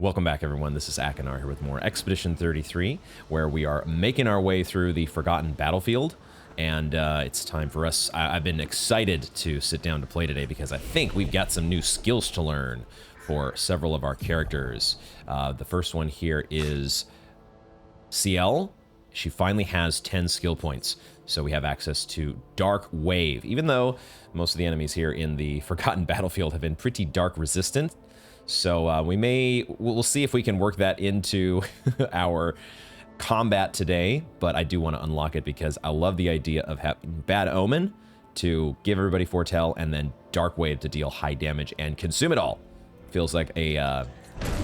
Welcome back, everyone. This is Akinar here with more Expedition 33, where we are making our way through the Forgotten Battlefield. And it's time for us. I've been excited to sit down to play today because I think we've got some new skills to learn for several of our characters. The first one here is CL. She finally has 10 skill points, so we have access to Dark Wave. Even though most of the enemies here in the Forgotten Battlefield have been pretty dark resistant, so we'll see if we can work that into our combat today, but I do want to unlock it because I love the idea of having Bad Omen to give everybody Foretell and then Dark Wave to deal high damage and consume it all. Feels like a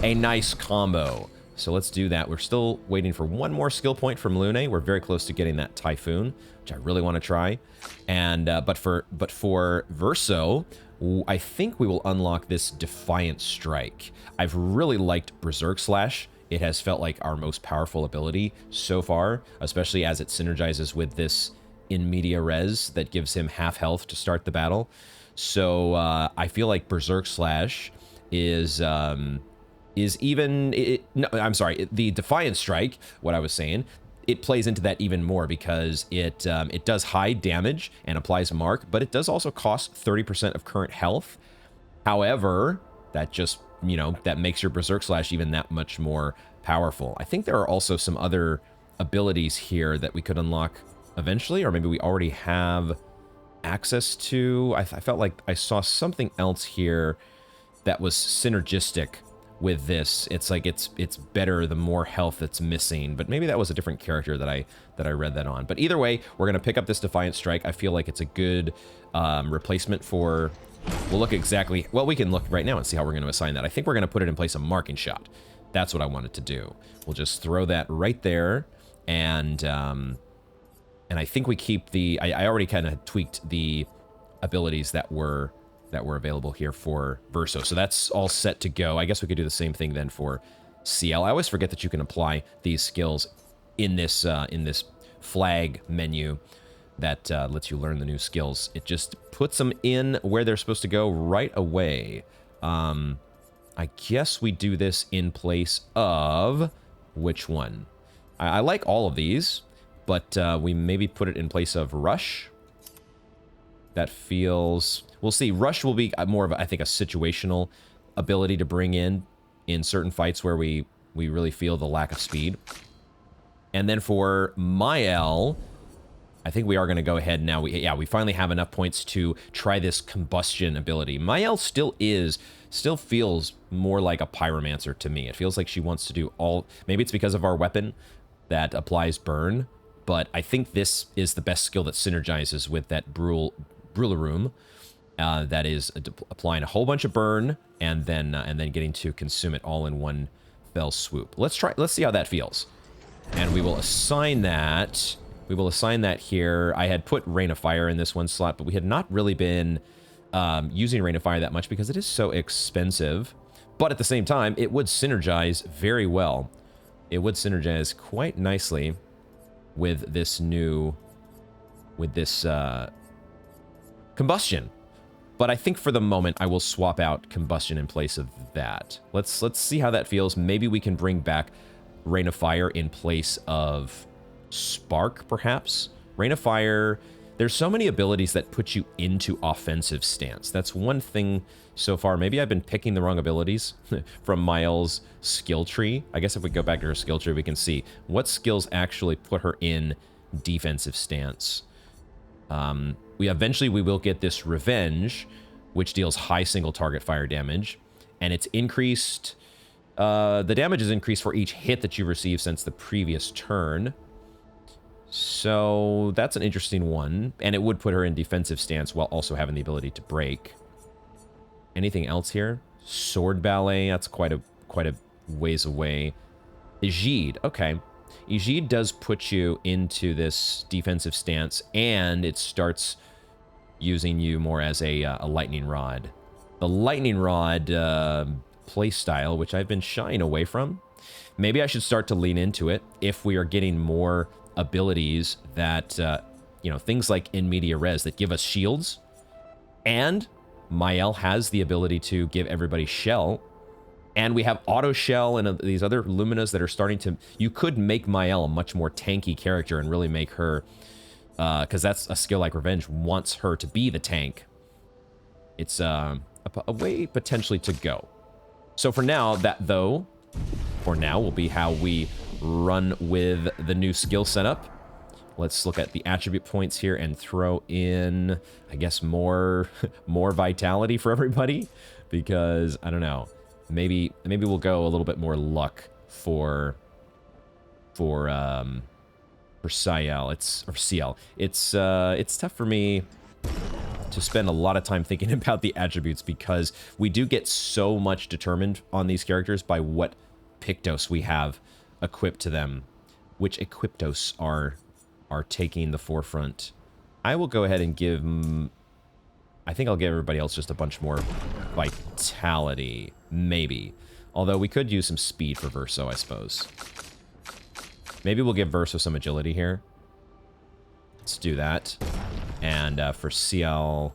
nice combo. So let's do that. We're still waiting for one more skill point from Lune. We're very close to getting that Typhoon, which I really want to try. And but for Verso, I think we will unlock this Defiant Strike. I've really liked Berserk Slash. It has felt like our most powerful ability so far, especially as it synergizes with this In Media Res that gives him half health to start the battle. So I feel like Berserk Slash is even... no, I'm sorry, the Defiant Strike, what I was saying, it plays into that even more because it does high damage and applies mark, but it does also cost 30% of current health. However, that just, that makes your Berserk Slash even that much more powerful. I think there are also some other abilities here that we could unlock eventually, or maybe we already have access to. I felt like I saw something else here that was synergistic with this. It's like it's better the more health that's missing, but maybe that was a different character that I read that on. But either way, we're gonna pick up this Defiant Strike. I feel like it's a good replacement for... We'll look exactly... Well, we can look right now and see how we're going to assign that. I think we're going to put it in place of Marking Shot. That's what I wanted to do. We'll just throw that right there, and I think we keep the... I already kind of tweaked the abilities that were available here for Verso, so that's all set to go. I guess we could do the same thing then for CL. I always forget that you can apply these skills in this flag menu that lets you learn the new skills. It just puts them in where they're supposed to go right away. I guess we do this in place of... Which one? I like all of these, but we maybe put it in place of Rush. That feels... We'll see. Rush will be more of, I think, a situational ability to bring in certain fights where we really feel the lack of speed. And then for Mael, I think we are going to go ahead now. We finally have enough points to try this Combustion ability. Mael still feels more like a Pyromancer to me. It feels like she wants to do all... Maybe it's because of our weapon that applies burn, but I think this is the best skill that synergizes with that Brularoom. That is applying a whole bunch of burn and then getting to consume it all in one fell swoop. Let's see how that feels. And we will assign that. We will assign that here. I had put Rain of Fire in this one slot, but we had not really been using Rain of Fire that much because it is so expensive. But at the same time, it would synergize very well. It would synergize quite nicely with this Combustion. But I think for the moment, I will swap out Combustion in place of that. Let's see how that feels. Maybe we can bring back Rain of Fire in place of Spark, perhaps? Rain of Fire... There's so many abilities that put you into offensive stance. That's one thing so far. Maybe I've been picking the wrong abilities from Mael's skill tree. I guess if we go back to her skill tree, we can see what skills actually put her in defensive stance. Eventually we will get this Revenge, which deals high single target fire damage, and it's increased... the damage is increased for each hit that you receive since the previous turn. So that's an interesting one, and it would put her in defensive stance while also having the ability to break. Anything else here? Sword Ballet, that's quite a ways away. Egide, okay. Egide does put you into this defensive stance, and it starts using you more as a Lightning Rod. The Lightning Rod playstyle, which I've been shying away from. Maybe I should start to lean into it if we are getting more abilities that, things like In Media Res that give us shields. And Mael has the ability to give everybody Shell. And we have Auto Shell and these other Luminas that are starting to... You could make Mael a much more tanky character and really make her... Because that's a skill like Revenge wants her to be the tank. It's a way potentially to go. So for now, that though, for now, will be how we run with the new skill setup. Let's look at the attribute points here and throw in, I guess, more vitality for everybody. Because, I don't know, maybe we'll go a little bit more luck for Ciel. It's tough for me to spend a lot of time thinking about the attributes because we do get so much determined on these characters by what Pictos we have equipped to them, which Equiptos are taking the forefront. I will go ahead and give... I think I'll give everybody else just a bunch more vitality, maybe. Although we could use some speed for Verso, I suppose. Maybe we'll give Verso some agility here. Let's do that. And for Ciel,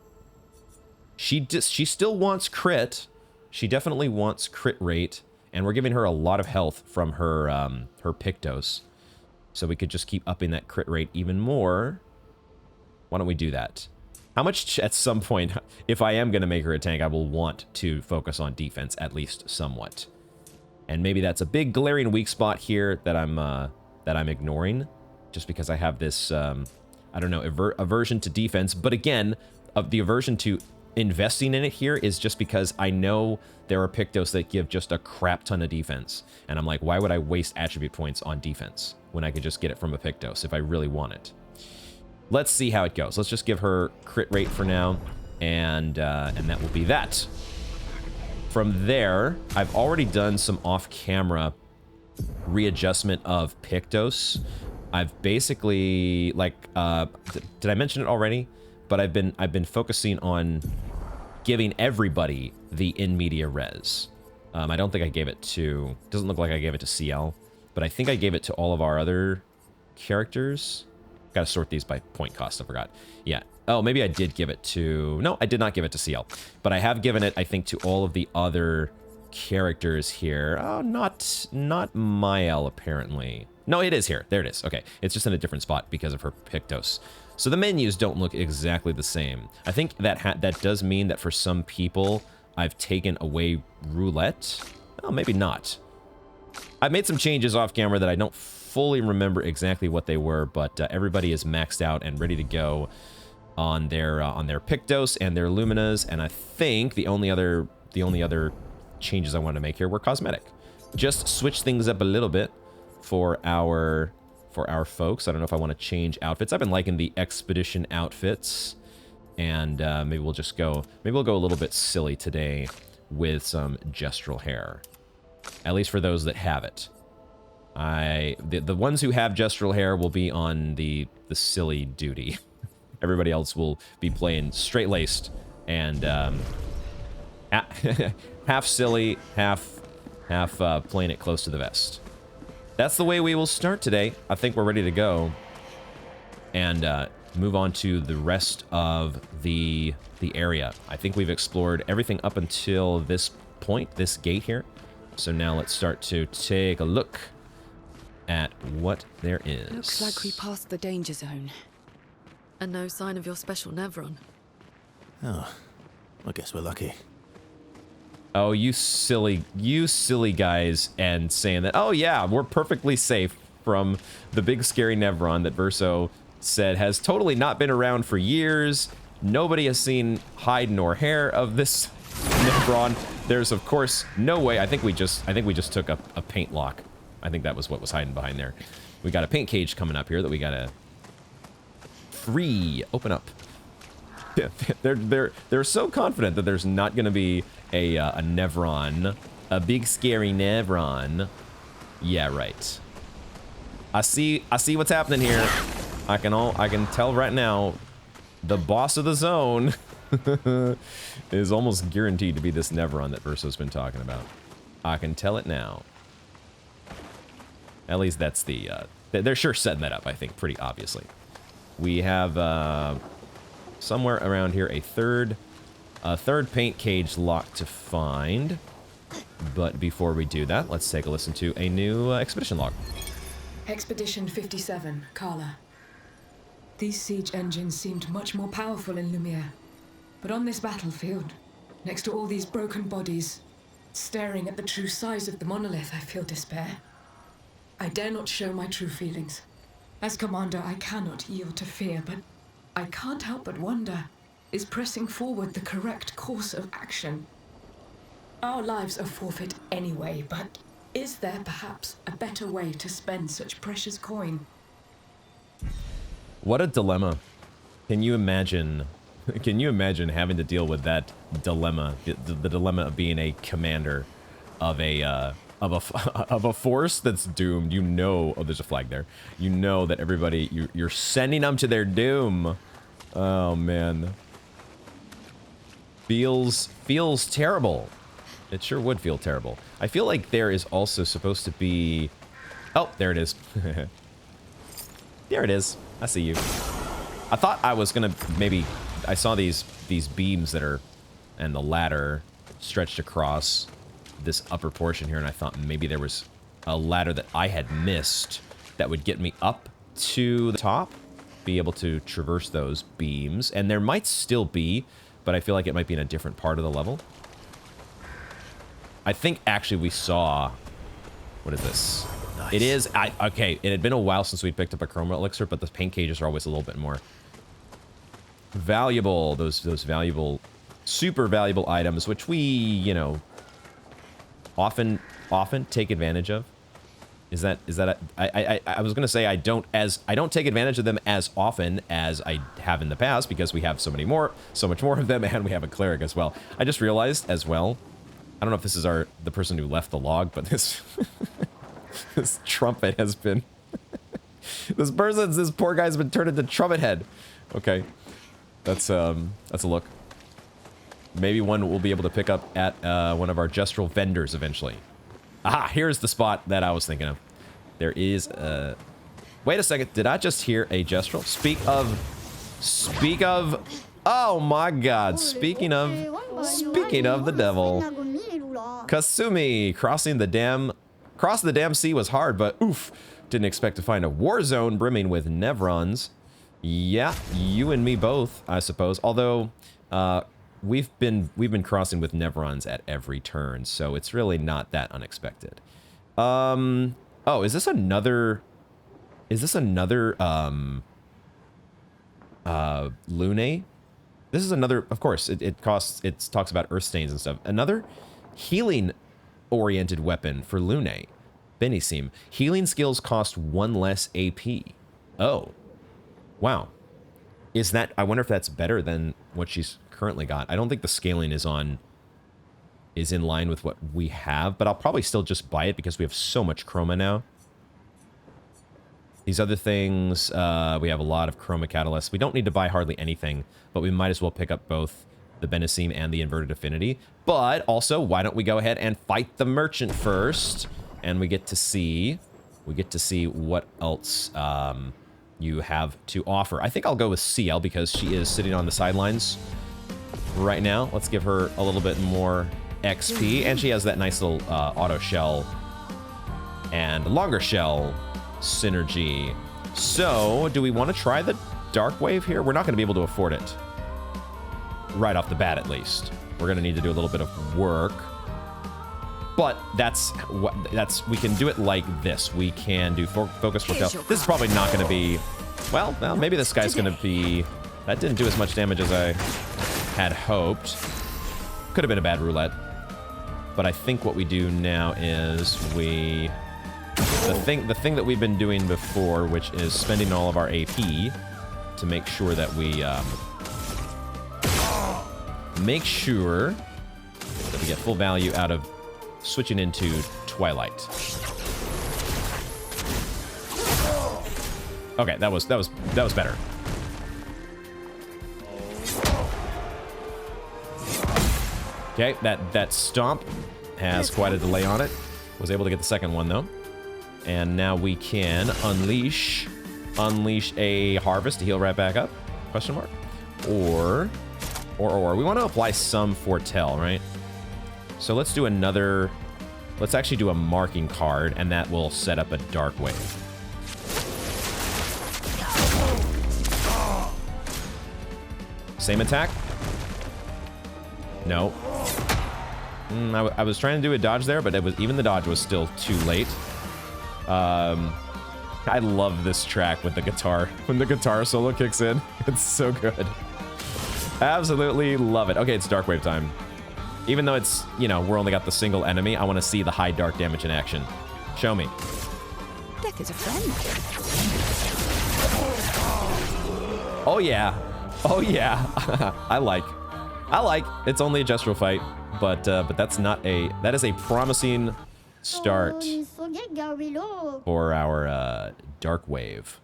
she still wants crit. She definitely wants crit rate, and we're giving her a lot of health from her her Pictos. So we could just keep upping that crit rate even more. Why don't we do that? How much, at some point, if I am going to make her a tank, I will want to focus on defense, at least somewhat. And maybe that's a big glaring weak spot here that I'm ignoring, just because I have this, I don't know, aversion to defense. But again, the aversion to investing in it here is just because I know there are Pictos that give just a crap ton of defense. And I'm like, why would I waste attribute points on defense when I could just get it from a Pictos if I really want it? Let's see how it goes. Let's just give her crit rate for now, and that will be that. From there, I've already done some off-camera readjustment of Pictos. I've basically, like, did I mention it already? But I've been focusing on giving everybody the in media res. I don't think I gave it to... Doesn't look like I gave it to Ciel, but I think I gave it to all of our other characters. Gotta sort these by point cost, I forgot. Yeah. Oh, maybe I did give it to... No, I did not give it to Ciel. But I have given it, I think, to all of the other characters here. Oh, not Mael, apparently. No, it is here. There it is. Okay. It's just in a different spot because of her Pictos. So the menus don't look exactly the same. I think that does mean that for some people, I've taken away roulette. Oh, maybe not. I've made some changes off camera that I don't fully remember exactly what they were, but everybody is maxed out and ready to go on their Pictos and their Luminas, and I think the only other changes I wanted to make here were cosmetic. Just switch things up a little bit for our folks. I don't know if I want to change outfits. I've been liking the expedition outfits, and maybe we'll go a little bit silly today with some gestural hair, at least for those that have it. The ones who have gestural hair will be on the silly duty. Everybody else will be playing straight-laced and half silly, half playing it close to the vest. That's the way we will start today. I think we're ready to go and move on to the rest of the area. I think we've explored everything up until this point, this gate here. So now let's start to take a look at what there is. Looks like we passed the danger zone. And no sign of your special Nevron. Oh, I guess we're lucky. Oh, you silly guys, and saying that, oh yeah, we're perfectly safe from the big scary Nevron that Verso said has totally not been around for years. Nobody has seen hide nor hair of this Nevron. There's of course no way. I think we just took a paint lock. I think that was what was hiding behind there. We got a paint cage coming up here that we gotta open up. They're so confident that there's not gonna be a Nevron, a big scary Nevron. Yeah, right. I see what's happening here. I can tell right now, the boss of the zone is almost guaranteed to be this Nevron that Verso's been talking about. I can tell it now. At least that's they're sure setting that up, I think, pretty obviously. We have somewhere around here a third paint cage lock to find. But before we do that, let's take a listen to a new expedition log. Expedition 57, Carla. These siege engines seemed much more powerful in Lumiere. But on this battlefield, next to all these broken bodies, staring at the true size of the monolith, I feel despair. I dare not show my true feelings. As commander, I cannot yield to fear, but I can't help but wonder, is pressing forward the correct course of action? Our lives are forfeit anyway, but is there perhaps a better way to spend such precious coin? What a dilemma. Can you imagine having to deal with that dilemma, the dilemma of being a commander of a force that's doomed? You know, oh, there's a flag there. You know that everybody, you're sending them to their doom. Oh man. Feels terrible. It sure would feel terrible. I feel like there is also supposed to be... Oh, there it is. There it is. I see you. I thought I was gonna maybe... I saw these beams that are... and the ladder stretched across this upper portion here, and I thought maybe there was a ladder that I had missed that would get me up to the top, be able to traverse those beams, and there might still be, but I feel like it might be in a different part of the level. I think actually we saw... What is this? Nice. It is... okay, it had been a while since we picked up a chroma elixir, but the paint cages are always a little bit more valuable. Those valuable, super valuable items, which we, you know, often take advantage of. Is that I was gonna say I don't take advantage of them as often as I have in the past because we have so much more of them, and we have a cleric as well. I just realized as well. I don't know if this is the person who left the log, but this this trumpet has been this poor guy's been turned into trumpet head. Okay, that's a look. Maybe one we'll be able to pick up at one of our Gestural vendors eventually. Aha, here's the spot that I was thinking of. There is a... Wait a second, did I just hear a Gestural? Speak of... Oh my god, speaking of the devil. Kasumi, crossing the damn sea was hard, but oof, didn't expect to find a war zone brimming with Nevrons. Yeah, you and me both, I suppose. Although, we've been crossing with Nevrons at every turn, so it's really not that unexpected. Oh, is this another Lune? This is another, of course, it talks about earth stains and stuff. Another healing oriented weapon for Lune. Benisim. Healing skills cost 1 less AP. Oh. Wow. I wonder if that's better than what she's currently got. I don't think the scaling is in line with what we have, but I'll probably still just buy it because we have so much chroma now. These other things, we have a lot of chroma catalysts. We don't need to buy hardly anything, but we might as well pick up both the Benisim and the Inverted Affinity. But also, why don't we go ahead and fight the merchant first, and we get to see what else you have to offer. I think I'll go with CL because she is sitting on the sidelines right now. Let's give her a little bit more XP, and she has that nice little auto shell and longer shell synergy. So, do we want to try the Dark Wave here? We're not going to be able to afford it right off the bat, at least. We're going to need to do a little bit of work, but we can do it like this. We can do focus foretell. This is probably not going to be, well, maybe this guy's going to be, that didn't do as much damage as I had hoped. Could have been a bad roulette, but I think what we do now is the thing that we've been doing before, which is spending all of our AP to make sure that we get full value out of switching into Twilight. Okay, that was better. Okay, that stomp has quite a delay on it. Was able to get the second one though. And now we can unleash a harvest to heal right back up? Question mark. Or we want to apply some foretell, right? So let's do another Let's actually do a marking card, and that will set up a Dark Wave. Same attack? No. I was trying to do a dodge there, but even the dodge was still too late. I love this track with the guitar. When the guitar solo kicks in, it's so good. Absolutely love it. Okay, it's Dark Wave time. Even though it's, you know, we're only got the single enemy, I want to see the high dark damage in action. Show me. Death is a friend. Oh yeah. Oh yeah. I like. It's only a gestural fight, but that is a promising start for our Dark Wave.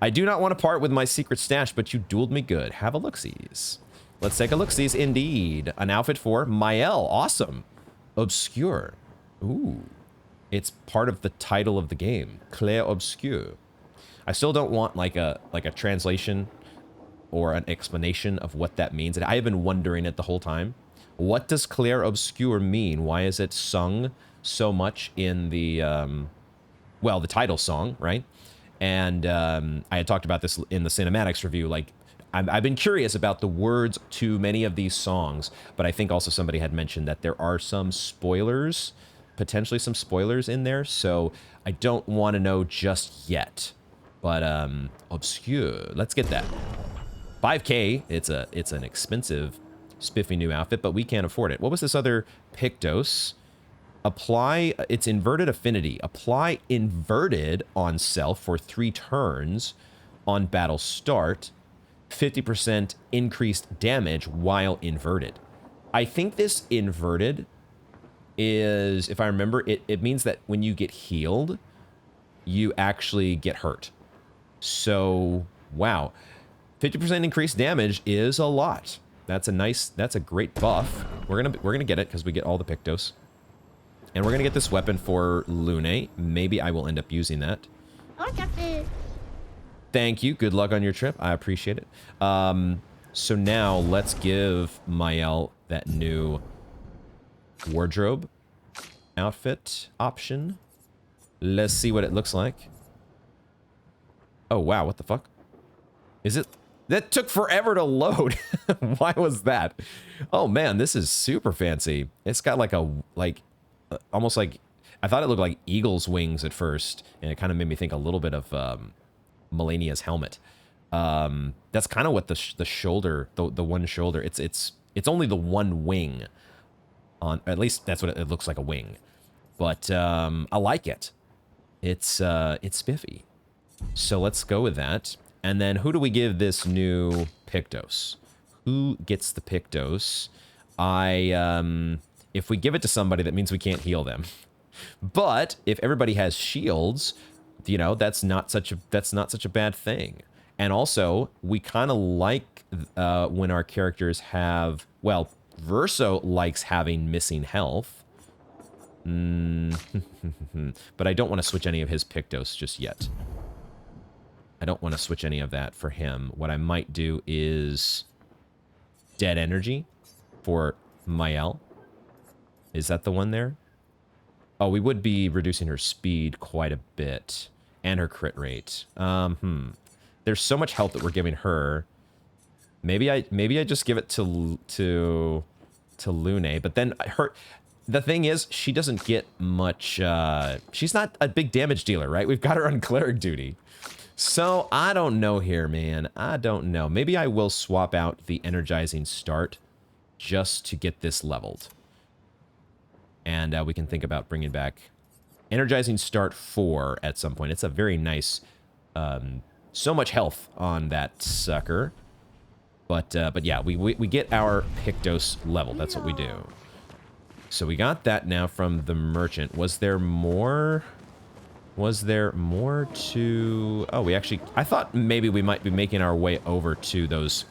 I do not want to part with my secret stash, but you dueled me good. Have a look-sees. Let's take a look-sees indeed. An outfit for Mael. Awesome. Obscure. Ooh. It's part of the title of the game. Clair Obscur. I still don't want like a translation or an explanation of what that means. I have been wondering it the whole time. What does Clair Obscur mean? Why is it sung so much in the, well, the title song, right? And I had talked about this in the cinematics review. Like, I've been curious about the words to many of these songs, but I think also somebody had mentioned that there are some spoilers, potentially some spoilers in there, so I don't want to know just yet. But Obscure, let's get that. 5K, it's an expensive, spiffy new outfit, but we can't afford it. What was this other Pictos? Apply, it's inverted affinity. Apply inverted on self for 3 turns on battle start. 50% increased damage while inverted. I think this inverted is, if I remember, it means that when you get healed, you actually get hurt. So, wow. 50% increased damage is a lot. That's a great buff. We're gonna get it because we get all the Pictos. And we're gonna get this weapon for Lune. Maybe I will end up using that. Thank you. Good luck on your trip. I appreciate it. So now let's give Mael that new wardrobe outfit option. Let's see what it looks like. Oh, wow. What the fuck? Is it? That took forever to load. Why was that? Oh, man. This is super fancy. It's got like almost like, I thought it looked like eagle's wings at first. And it kind of made me think a little bit of Melania's helmet. That's kind of what the shoulder, the one shoulder, it's only the one wing on, at least that's what it looks like, a wing. But I like it. It's spiffy. So let's go with that. And then who do we give this new Pictos? Who gets the Pictos? If we give it to somebody, that means we can't heal them. But if everybody has shields, you know, that's not such a bad thing. And also, we kind of like when our characters have, well, Verso likes having missing health. But I don't want to switch any of his Pictos just yet. I don't want to switch any of that for him. What I might do is Dead Energy for Mael. Is that the one there? Oh, we would be reducing her speed quite a bit. And her crit rate. There's so much health that we're giving her. Maybe I just give it to Lune, but then the thing is, she doesn't get much, she's not a big damage dealer, right? We've got her on cleric duty. So, I don't know here, man. I don't know. Maybe I will swap out the energizing start just to get this leveled. And we can think about bringing back energizing start 4 at some point. It's a very nice, so much health on that sucker. But yeah, we get our Pictos level. That's what we do. So we got that now from the merchant. Was there more? Was there more to... Oh, we actually... I thought maybe we might be making our way over to those...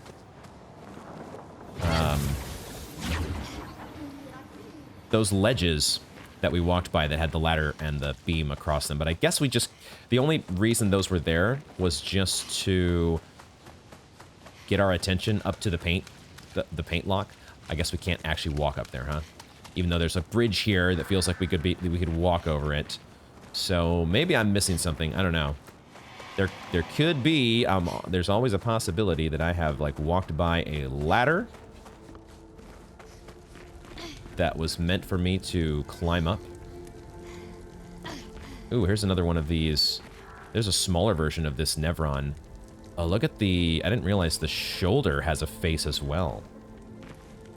those ledges that we walked by that had the ladder and the beam across them. But I guess we just... The only reason those were there was just to get our attention up to the paint, the paint lock. I guess we can't actually walk up there, huh? even though there's a bridge here that feels like we could walk over it. So maybe I'm missing something. I don't know. There could be, there's always a possibility that I have like walked by a ladder that was meant for me to climb up. Ooh, here's another one of these. There's a smaller version of this Nevron. Oh, look at the, I didn't realize the shoulder has a face as well.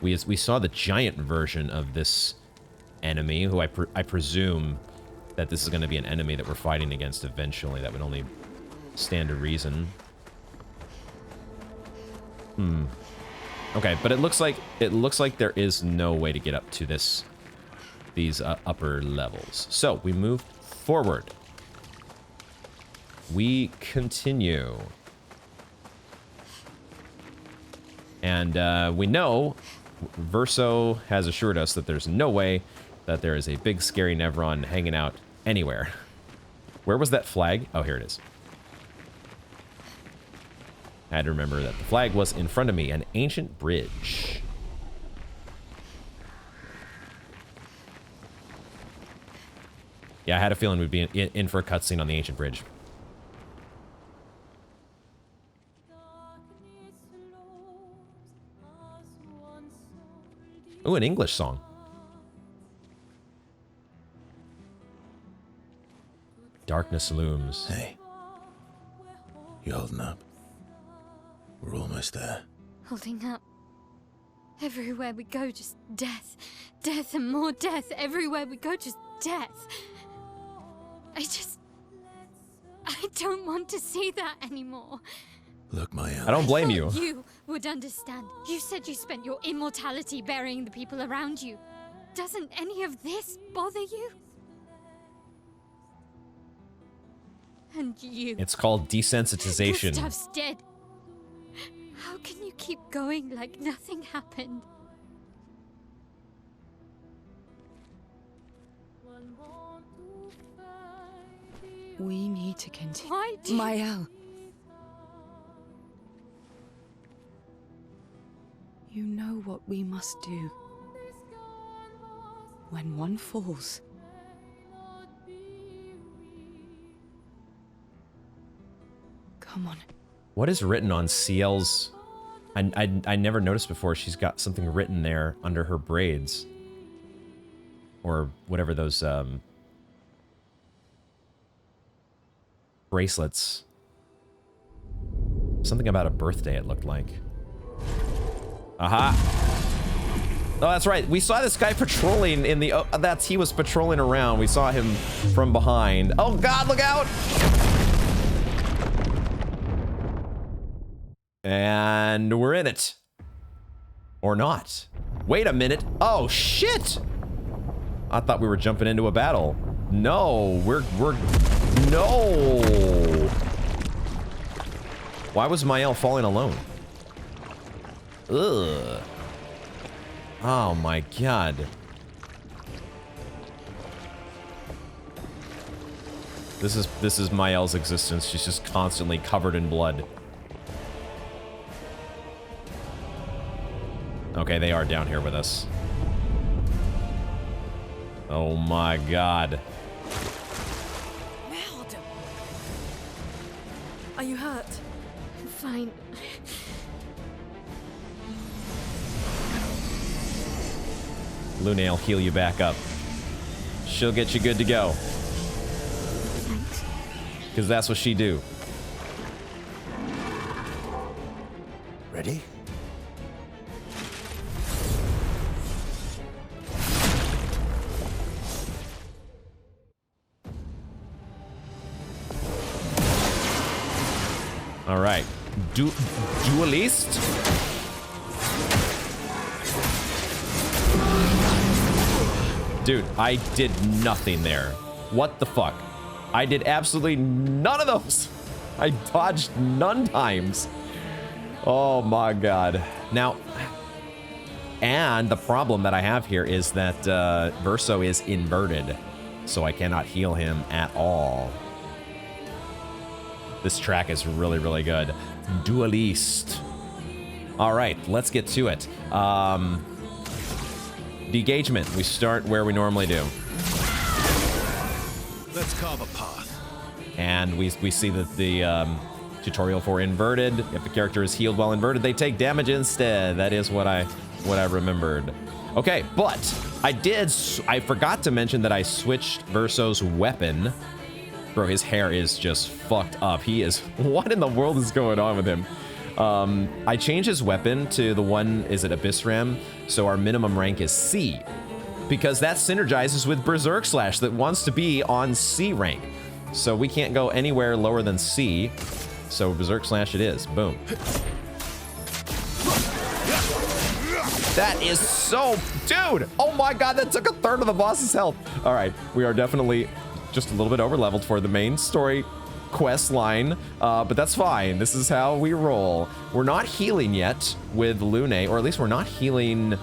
We saw the giant version of this enemy, who I presume that this is going to be an enemy that we're fighting against eventually. That would only stand to reason. Okay, but it looks like there is no way to get up to these upper levels. So we move forward. We continue. And we know Verso has assured us that there's no way that there is a big scary Nevron hanging out anywhere. Where was that flag? Oh, here it is. I had to remember that the flag was in front of me, an ancient bridge. Yeah, I had a feeling we'd be in for a cutscene on the ancient bridge. Ooh, an English song. Darkness looms. Hey. You holding up? We're almost there. Holding up. Everywhere we go, just death. Death and more death. Everywhere we go, just death. I don't want to see that anymore. Look, Maya. I don't blame you. You would understand. You said you spent your immortality burying the people around you. Doesn't any of this bother you? And you. It's called desensitization. Gustav's dead. How can you keep going like nothing happened? We need to continue. Why do you... Mael. You know what we must do. When one falls, come on. What is written on Ciel's? I never noticed before. She's got something written there under her braids, or whatever those bracelets. Something about a birthday. It looked like. Aha! Oh, that's right. We saw this guy patrolling in the. Oh, he was patrolling around. We saw him from behind. Oh God! Look out! And we're in it. Or not. Wait a minute. Oh, shit! I thought we were jumping into a battle. No, we're... No! Why was Mael falling alone? Ugh. Oh my God. This is Mael's existence. She's just constantly covered in blood. Okay, they are down here with us. Oh my God. Meld! Are you hurt? I'm fine. Luna'll heal you back up. She'll get you good to go. Thanks. Because that's what she do. Ready? All right. Duelist? Dude, I did nothing there. What the fuck? I did absolutely none of those. I dodged none times. Oh my God. Now, and the problem that I have here is that Verso is inverted, so I cannot heal him at all. This track is really, really good. Duelist. All right, let's get to it. Degagement. We start where we normally do. Let's carve a path. And we see that the tutorial for inverted, if the character is healed while inverted, they take damage instead. That is what I remembered. Okay, but I forgot to mention that I switched Verso's weapon. Bro, his hair is just fucked up. He is, what in the world is going on with him? I changed his weapon to the one, is it Abyss Ram? So our minimum rank is C, because that synergizes with Berserk Slash that wants to be on C rank. So we can't go anywhere lower than C. So Berserk Slash it is. Boom. That is so... Dude! Oh my god, that took a third of the boss's health. All right, we are definitely just a little bit over-leveled for the main story quest line, but that's fine. This is how we roll. We're not healing yet with Lune, or at least we're not healing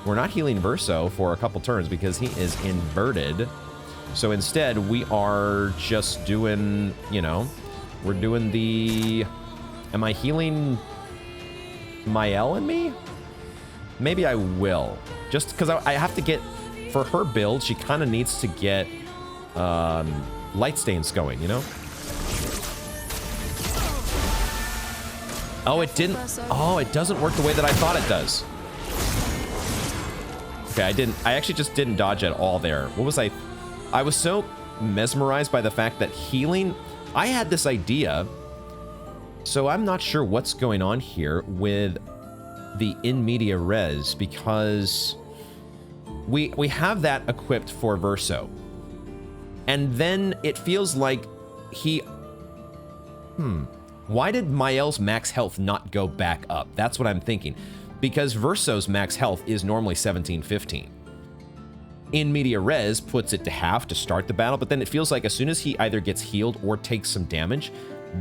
Verso for a couple turns because he is inverted. So instead, we are just doing, you know, we're doing the... Am I healing Mael and me? Maybe I will. Just because I have to get... For her build, she kind of needs to get light stains going, you know? Oh, it didn't... Oh, it doesn't work the way that I thought it does. Okay, I actually just didn't dodge at all there. What was I was so mesmerized by the fact that healing... I had this idea, so I'm not sure what's going on here with the in media res, because we have that equipped for Verso. And then it feels like he... Why did Mael's max health not go back up? That's what I'm thinking. Because Verso's max health is normally 1715. In media res puts it to half to start the battle, but then it feels like as soon as he either gets healed or takes some damage,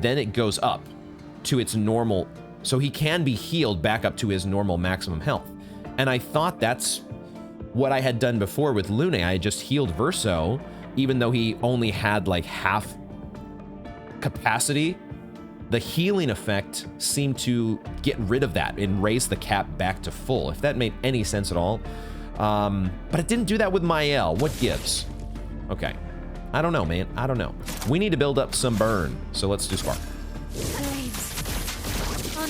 then it goes up to its normal, so he can be healed back up to his normal maximum health. And I thought that's what I had done before with Lune. I had just healed Verso, even though he only had like half capacity. The healing effect seemed to get rid of that and raise the cap back to full, if that made any sense at all. But it didn't do that with Mael. What gives? Okay. I don't know, man. I don't know. We need to build up some burn, so let's do Spark. Flames. On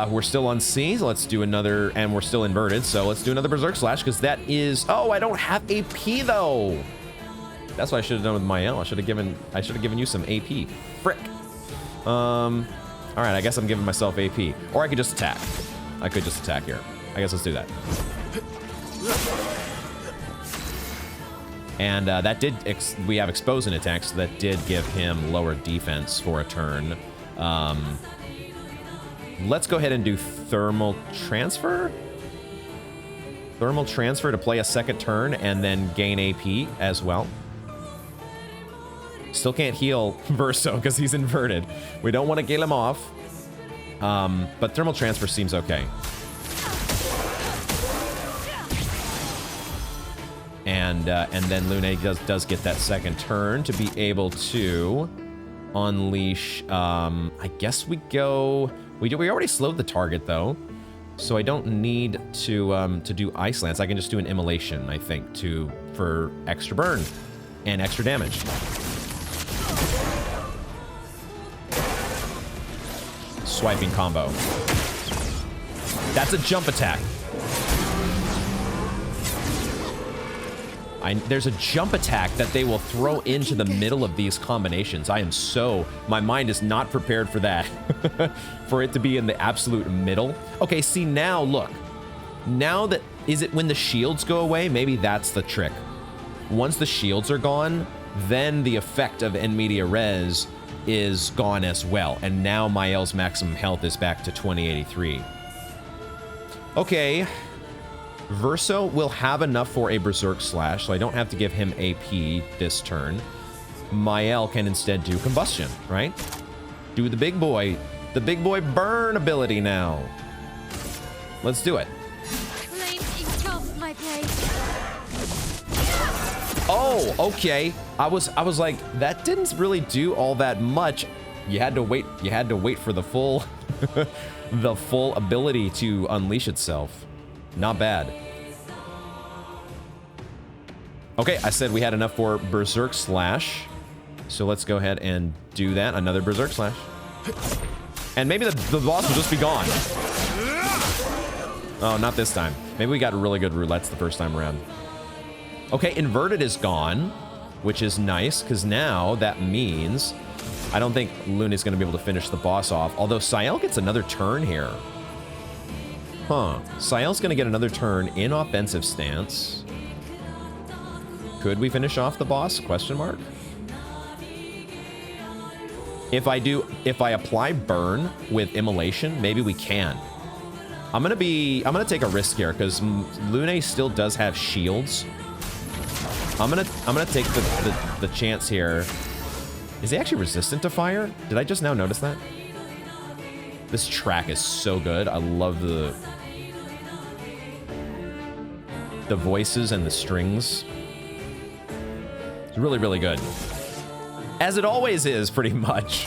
me. We're still on C, so let's do another, and we're still inverted, so let's do another Berserk Slash, because that is... Oh, I don't have AP, though! That's what I should have done with Mael. I should have given you some AP. Frick. Alright, I guess I'm giving myself AP. Or I could just attack. I could just attack here. I guess let's do that. And that did... we have exposing attacks, so that did give him lower defense for a turn. Let's go ahead and do Thermal Transfer? Thermal Transfer to play a second turn and then gain AP as well. Still can't heal Verso because he's inverted. We don't want to kill him off. But Thermal Transfer seems okay. And then Lune does get that second turn to be able to unleash. I guess we go. We already slowed the target though, so I don't need to do Ice Lance. I can just do an Immolation, I think, for extra burn and extra damage. Swiping combo. That's a jump attack. There's a jump attack that they will throw into the middle of these combinations. My mind is not prepared for that. For it to be in the absolute middle. Okay, see now, look. Now that, is it when the shields go away? Maybe that's the trick. Once the shields are gone, then the effect of En Media Res is gone as well. And now Mael's maximum health is back to 2083. Okay. Verso will have enough for a Berserk Slash, so I don't have to give him AP this turn. Mael can instead do Combustion, right? Do the big boy burn ability now. Let's do it. Flames engulf my blade. Oh, okay. I was like, that didn't really do all that much. You had to wait for the full the full ability to unleash itself. Not bad. Okay, I said we had enough for Berserk Slash. So let's go ahead and do that. Another Berserk Slash. And maybe the boss will just be gone. Oh, not this time. Maybe we got really good roulettes the first time around. Okay, Inverted is gone, which is nice, because now that means I don't think Luna's going to be able to finish the boss off. Although Sael gets another turn here. Huh. Sael's going to get another turn in offensive stance. Could we finish off the boss? Question mark. If I apply burn with immolation, maybe we can. I'm gonna take a risk here because Lune still does have shields. I'm gonna take the chance here. Is he actually resistant to fire? Did I just now notice that? This track is so good. I love the voices and the strings. It's really, really good. As it always is, pretty much.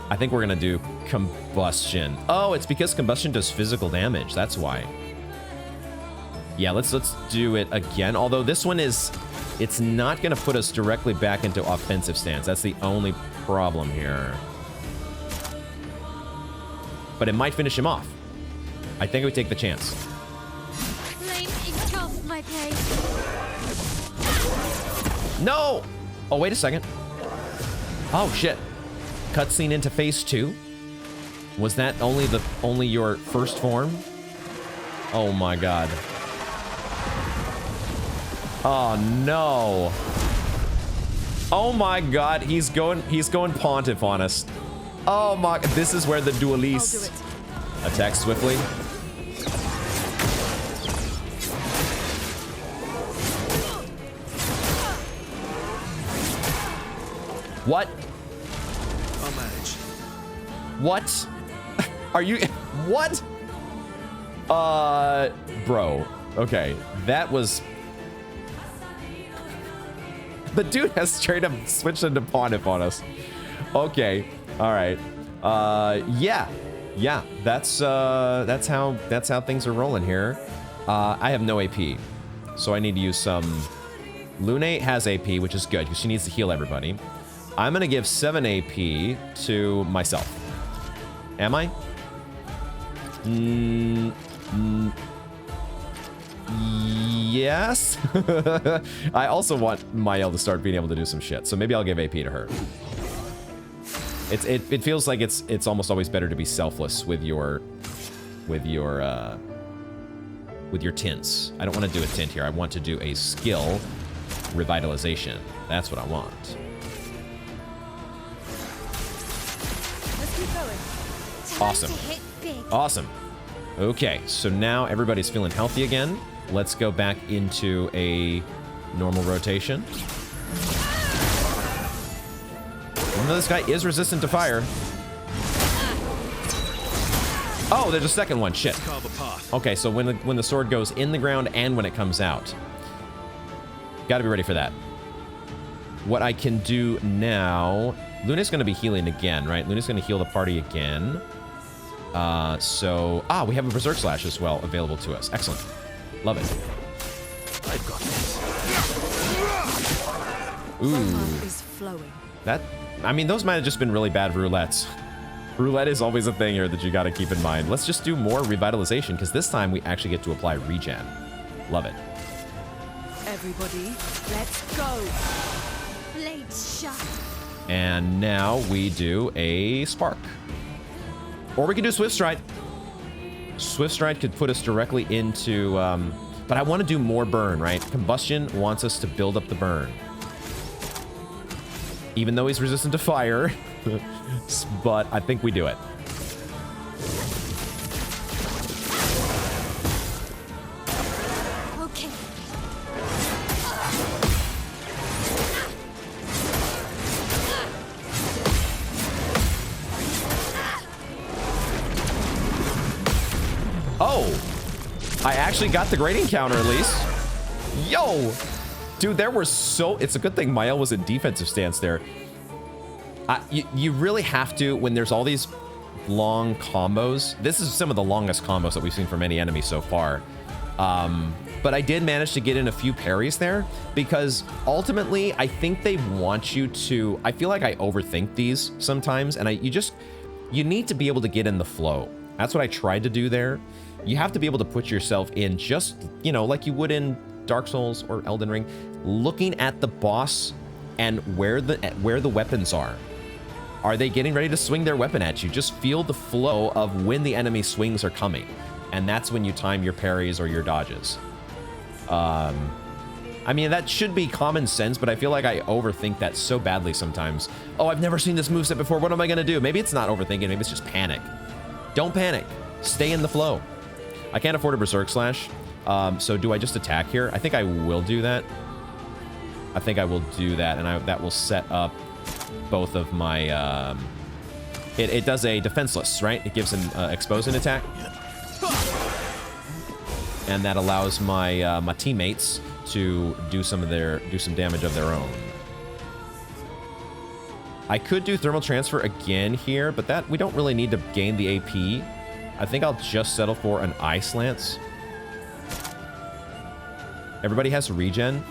I think we're gonna do combustion. Oh, it's because combustion does physical damage. That's why. Yeah, let's do it again. Although this one it's not gonna put us directly back into offensive stance. That's the only problem here. But it might finish him off. I think we take the chance. Flame engulfed my pain. No! Oh, wait a second. Oh, shit. Cutscene into phase 2? Was that only your first form? Oh my god. Oh no. Oh my god, he's going Pontiff on us. Oh my, this is where the Dueliste attacks swiftly. What? I'll manage. What? Are you... What? Bro. Okay. That was... The dude has straight up switched into Pontiff on us. Okay. Alright. Yeah. Yeah. That's how things are rolling here. I have no AP. So I need to use some... Lune has AP, which is good, because she needs to heal everybody. I'm gonna give 7 AP to myself. Am I? Yes. I also want Mael to start being able to do some shit, so maybe I'll give AP to her. It feels like it's almost always better to be selfless with your tints. I don't want to do a tint here. I want to do a skill revitalization. That's what I want. Awesome. Awesome. Okay, so now everybody's feeling healthy again. Let's go back into a normal rotation. Even though this guy is resistant to fire. Oh, there's a second one. Shit. Okay, so when the sword goes in the ground and when it comes out. Gotta be ready for that. What I can do now... Luna's going to be healing again, right? Luna's going to heal the party again. We have a Berserk Slash as well available to us. Excellent. Love it. I've got this. Ooh. Is flowing. That, I mean, those might have just been really bad roulettes. Roulette is always a thing here that you got to keep in mind. Let's just do more revitalization, because this time we actually get to apply regen. Love it. Everybody, let's go. Blades sharp. And now we do a Spark. Or we can do Swift Stride. Swift Stride could put us directly into... but I want to do more burn, right? Combustion wants us to build up the burn. Even though he's resistant to fire. But I think we do it. Okay. Oh! I actually got the grading counter at least. Yo! Dude, there were so... It's a good thing Mael was in defensive stance there. You really have to, when there's all these long combos. This is some of the longest combos that we've seen from any enemy so far. But I did manage to get in a few parries there because ultimately I think they want you to, I feel like I overthink these sometimes, and you need to be able to get in the flow. That's what I tried to do there. You have to be able to put yourself in just, you know, like you would in Dark Souls or Elden Ring, looking at the boss and where the weapons are. Are they getting ready to swing their weapon at you? Just feel the flow of when the enemy swings are coming. And that's when you time your parries or your dodges. I mean, that should be common sense, but I feel like I overthink that so badly sometimes. Oh, I've never seen this moveset before. What am I gonna do? Maybe it's not overthinking. Maybe it's just panic. Don't panic. Stay in the flow. I can't afford a Berserk Slash. So do I just attack here? I think I will do that. I think I will do that, and that will set up both of my... It does a defenseless, right? It gives an exposing attack. And that allows my my teammates to do some damage of their own. I could do thermal transfer again here, but that we don't really need to gain the AP. I think I'll just settle for an Ice Lance. Everybody has regen,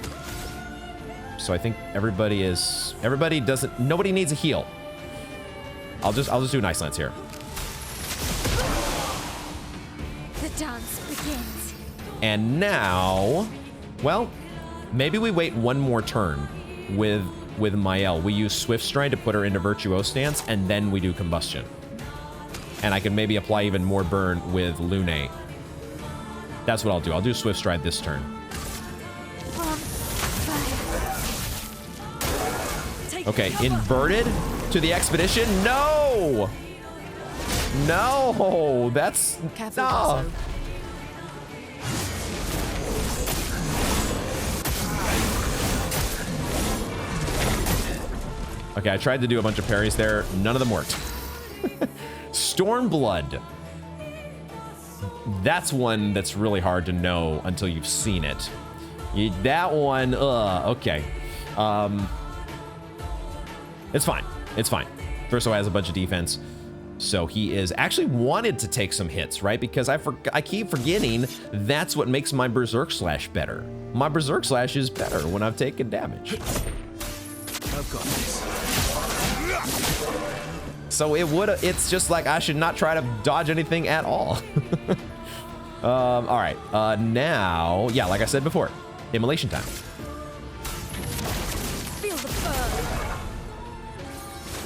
so I think nobody needs a heal. I'll just do an Ice Lance here. The dance begins. And now, well, maybe we wait one more turn with Mael. We use Swift Stride to put her into Virtuose Stance, and then we do Combustion. And I can maybe apply even more burn with Lune. That's what I'll do. I'll do Swift Stride this turn. Okay, inverted to the Expedition. No! No! That's... Careful, no! Basso. Okay, I tried to do a bunch of parries there. None of them worked. Stormblood. That's one that's really hard to know until you've seen it. That one, okay. It's fine. It's fine. Verso has a bunch of defense. So he is actually wanted to take some hits, right? Because I keep forgetting that's what makes my Berserk Slash better. My Berserk Slash is better when I've taken damage. I've got this. So it's just like I should not try to dodge anything at all. All right, now, yeah, like I said before, Immolation time. Feel the burn.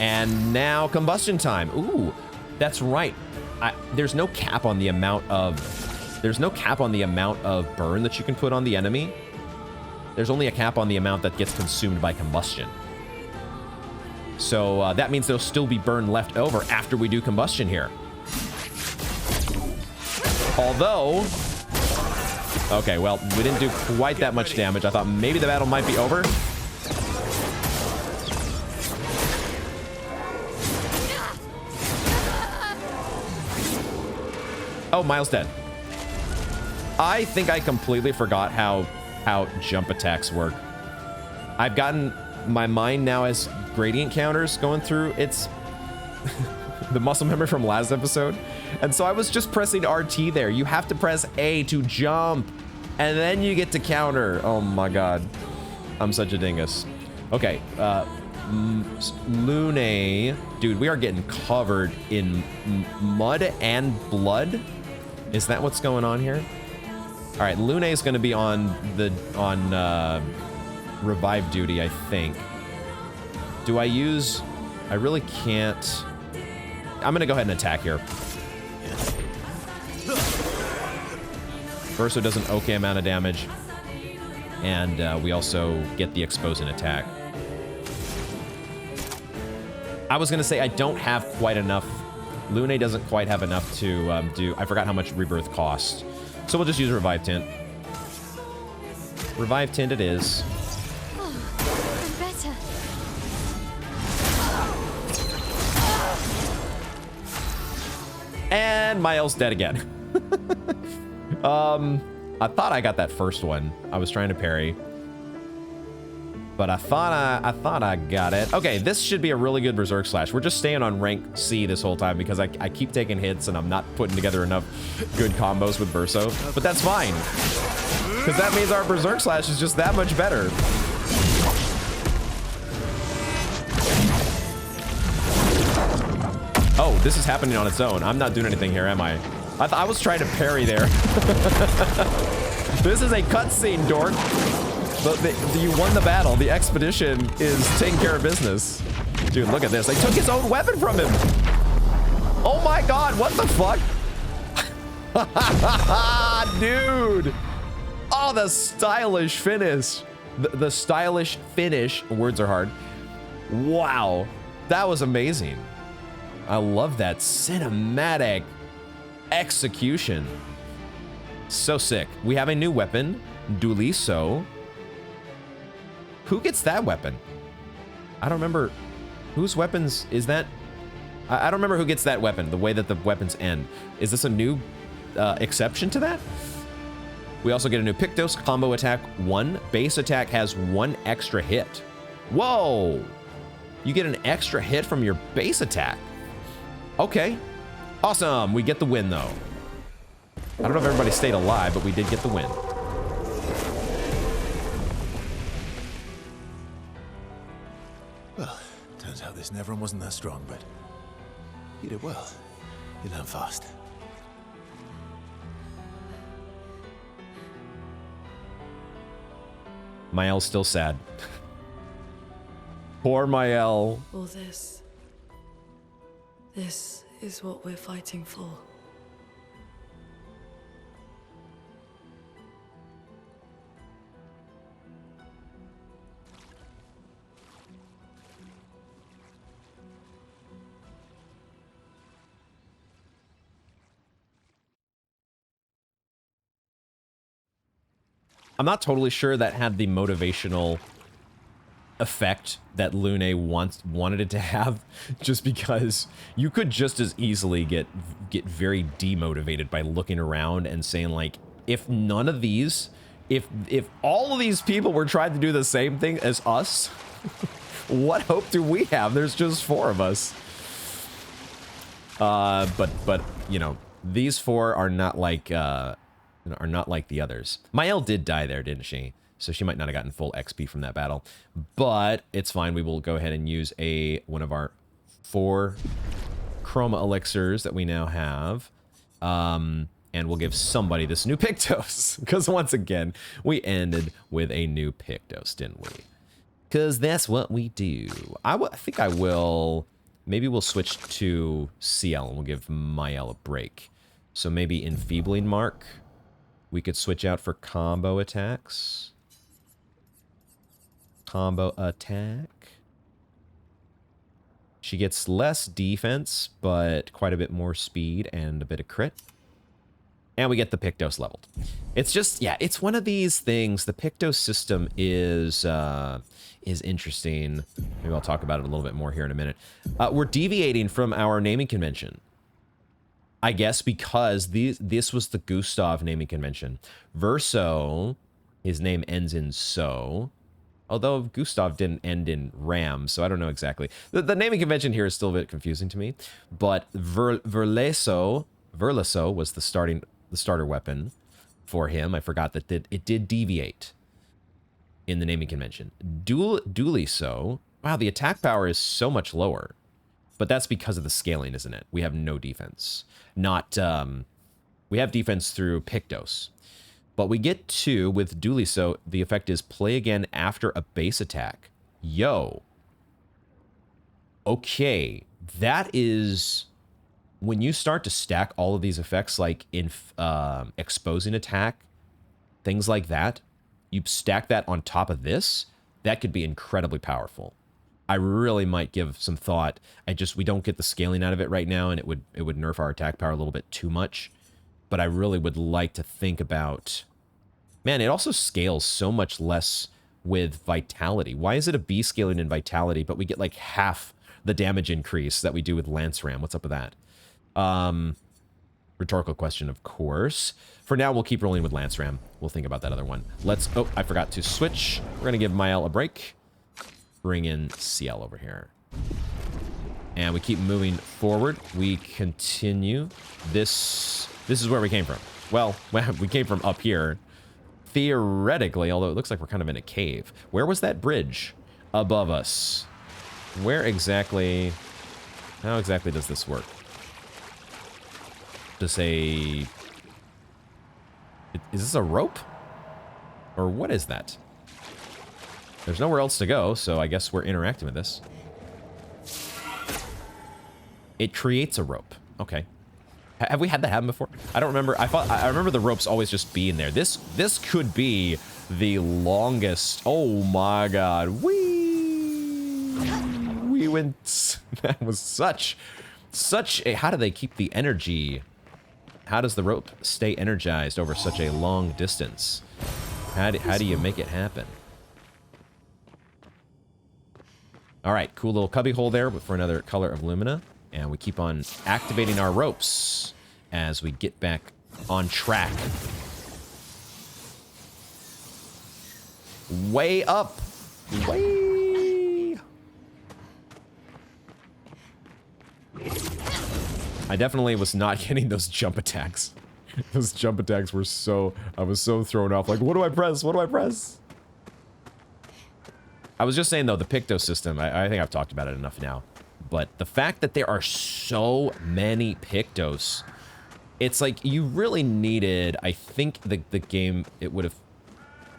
And now Combustion time. Ooh, that's right. There's no cap on the amount of burn that you can put on the enemy. There's only a cap on the amount that gets consumed by combustion. So that means there'll still be burn left over after we do combustion here. Although, okay, well, we didn't do quite that much damage. I thought maybe the battle might be over. Oh, Miles dead. I think I completely forgot how jump attacks work. I've gotten my mind now as gradient counters going through. It's the muscle memory from last episode. And so I was just pressing RT there. You have to press A to jump, and then you get to counter. Oh my God. I'm such a dingus. Okay, Lune. Dude, we are getting covered in mud and blood. Is that what's going on here? All right, Lune is going to be on revive duty, I think. Do I use... I really can't... I'm going to go ahead and attack here. Verso does an okay amount of damage. And we also get the exposing attack. I was going to say I don't have quite enough. Lune doesn't quite have enough to do... I forgot how much Rebirth costs. So we'll just use Revive Tint. Revive Tint it is. Oh, I'm better. And Miles dead again. I thought I got that first one. I was trying to parry. But I thought I got it. Okay, this should be a really good Berserk Slash. We're just staying on rank C this whole time because I keep taking hits and I'm not putting together enough good combos with Verso. But that's fine. Because that means our Berserk Slash is just that much better. Oh, this is happening on its own. I'm not doing anything here, am I? I was trying to parry there. This is a cutscene, dork. You won the battle. The expedition is taking care of business. Dude, look at this. They took his own weapon from him. Oh my god, what the fuck? Dude. Oh, the stylish finish. The stylish finish. Words are hard. Wow. That was amazing. I love that cinematic execution. So sick. We have a new weapon, Duliso. Who gets that weapon? I don't remember. Whose weapons is that? I don't remember who gets that weapon, the way that the weapons end. Is this a new exception to that? We also get a new Pictos, combo attack 1. Base attack has 1 extra hit. Whoa! You get an extra hit from your base attack. Okay. Awesome. We get the win, though. I don't know if everybody stayed alive, but we did get the win. Well, turns out this Nevron wasn't that strong, but you did well. You learn fast. Mael's still sad. Poor Mael. All this. This is what we're fighting for. I'm not totally sure that had the motivational effect that Lune wanted it to have, just because you could just as easily get very demotivated by looking around and saying, like, if none of these, if all of these people were trying to do the same thing as us, what hope do we have? There's just 4 of us. But you know, these 4 are not like the others. Mael did die there, didn't she? So she might not have gotten full XP from that battle, but it's fine. We will go ahead and use one of our 4 chroma elixirs that we now have, and we'll give somebody this new Pictos, because once again we ended with a new Pictos, didn't we? Because that's what we do. I think I will. Maybe we'll switch to CL and we'll give Mael a break. So maybe Enfeebling Mark. We could switch out for combo attacks. Combo attack. She gets less defense, but quite a bit more speed and a bit of crit. And we get the Pictos leveled. It's just, yeah, it's one of these things. The Pictos system is interesting. Maybe I'll talk about it a little bit more here in a minute. We're deviating from our naming convention. I guess because this was the Gustav naming convention. Verso, his name ends in so. Although Gustav didn't end in Ram, so I don't know exactly. The naming convention here is still a bit confusing to me. But Verlaso was the starter weapon for him. I forgot that it did deviate in the naming convention. Duliso, wow, the attack power is so much lower. But that's because of the scaling, isn't it? We have no defense. We have defense through Pictos. But we get to, with Duliso, the effect is play again after a base attack. Yo. Okay. That is, when you start to stack all of these effects, like in exposing attack, things like that, you stack that on top of this, that could be incredibly powerful. I really might give some thought. We don't get the scaling out of it right now, and it would nerf our attack power a little bit too much. But I really would like to think about... Man, it also scales so much less with Vitality. Why is it a B scaling in Vitality, but we get like half the damage increase that we do with Lance Ram? What's up with that? Rhetorical question, of course. For now, we'll keep rolling with Lance Ram. We'll think about that other one. Oh, I forgot to switch. We're going to give Mael a break. bring in Ciel over here. And we keep moving forward. We continue. This is where we came from. Well, we came from up here. Theoretically, although it looks like we're kind of in a cave. Where was that bridge above us? Where exactly... How exactly does this work? To say... Is this a rope? Or what is that? There's nowhere else to go, so I guess we're interacting with this. It creates a rope. Okay. Have we had that happen before? I don't remember. I remember the ropes always just being there. This could be the longest. Oh my god. We went. That was such a. How do they keep the energy? How does the rope stay energized over such a long distance? How do you make it happen? All right, cool little cubby hole there for another color of Lumina. And we keep on activating our ropes as we get back on track. Way up. Way. I definitely was not getting those jump attacks. Those jump attacks were so... I was so thrown off. Like, what do I press? What do I press? I was just saying, though, the Picto system, I think I've talked about it enough now. But the fact that there are so many Pictos, it's like you really needed, I think the game, it would have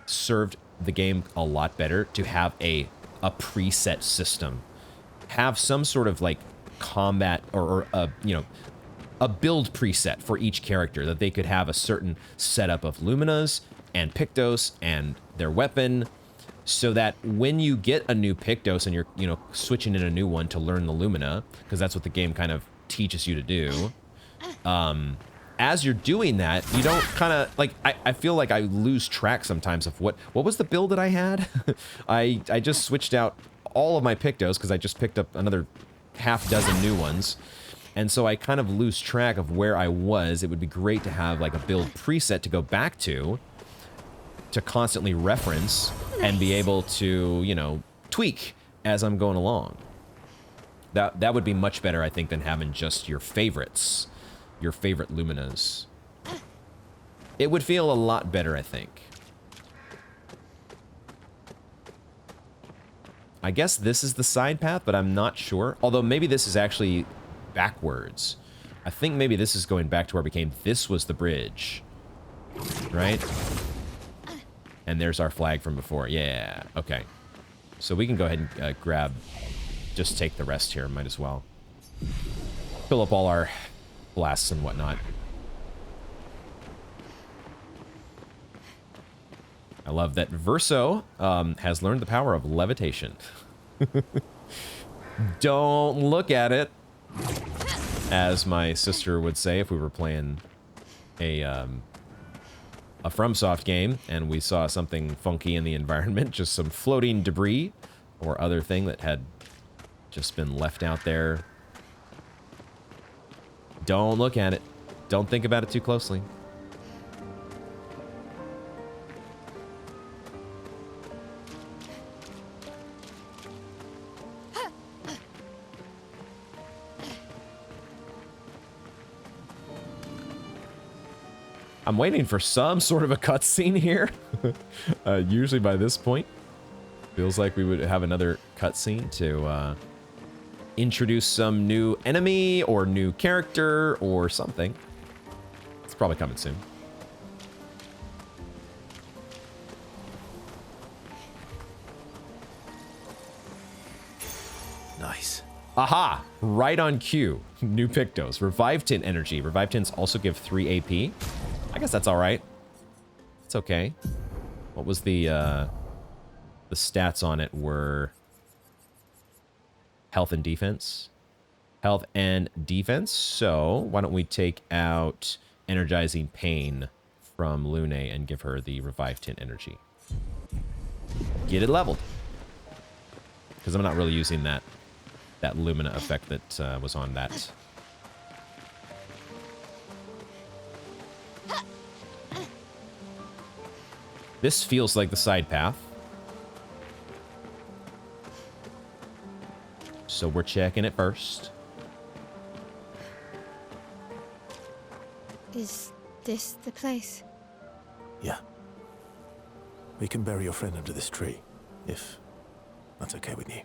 served the game a lot better to have a preset system. Have some sort of like combat or you know, a build preset for each character that they could have a certain setup of Luminas and Pictos and their weapon, so that when you get a new Pictos and you're, you know, switching in a new one to learn the Lumina, because that's what the game kind of teaches you to do, as you're doing that, you don't kind of, like, I feel like I lose track sometimes of what was the build that I had? I just switched out all of my Pictos because I just picked up another half dozen new ones. And so I kind of lose track of where I was. It would be great to have like a build preset to go back to constantly reference and be able to, you know, tweak as I'm going along. That would be much better, I think, than having just your favorites, your favorite Luminas. It would feel a lot better, I think. I guess this is the side path, but I'm not sure. Although maybe this is actually backwards. I think maybe this is going back to where we came. This was the bridge, right? And there's our flag from before. Yeah, okay. So we can go ahead and grab, just take the rest here, might as well. Fill up all our blasts and whatnot. I love that Verso has learned the power of levitation. Don't look at it, as my sister would say if we were playing a FromSoft game and we saw something funky in the environment, just some floating debris or other thing that had just been left out there. Don't look at it. Don't think about it too closely. I'm waiting for some sort of a cutscene here. Usually by this point, feels like we would have another cutscene to introduce some new enemy or new character or something. It's probably coming soon. Nice. Aha! Right on cue. New Pictos. Revive Tint energy. Revive Tints also give 3 AP. I guess that's all right. It's okay. What was the stats on it were health and defense? Health and defense. So why don't we take out Energizing Pain from Lune and give her the Revive Tint energy. Get it leveled. Because I'm not really using that Lumina effect that was on that. This feels like the side path. So we're checking it first. Is this the place? Yeah. We can bury your friend under this tree, if that's okay with you.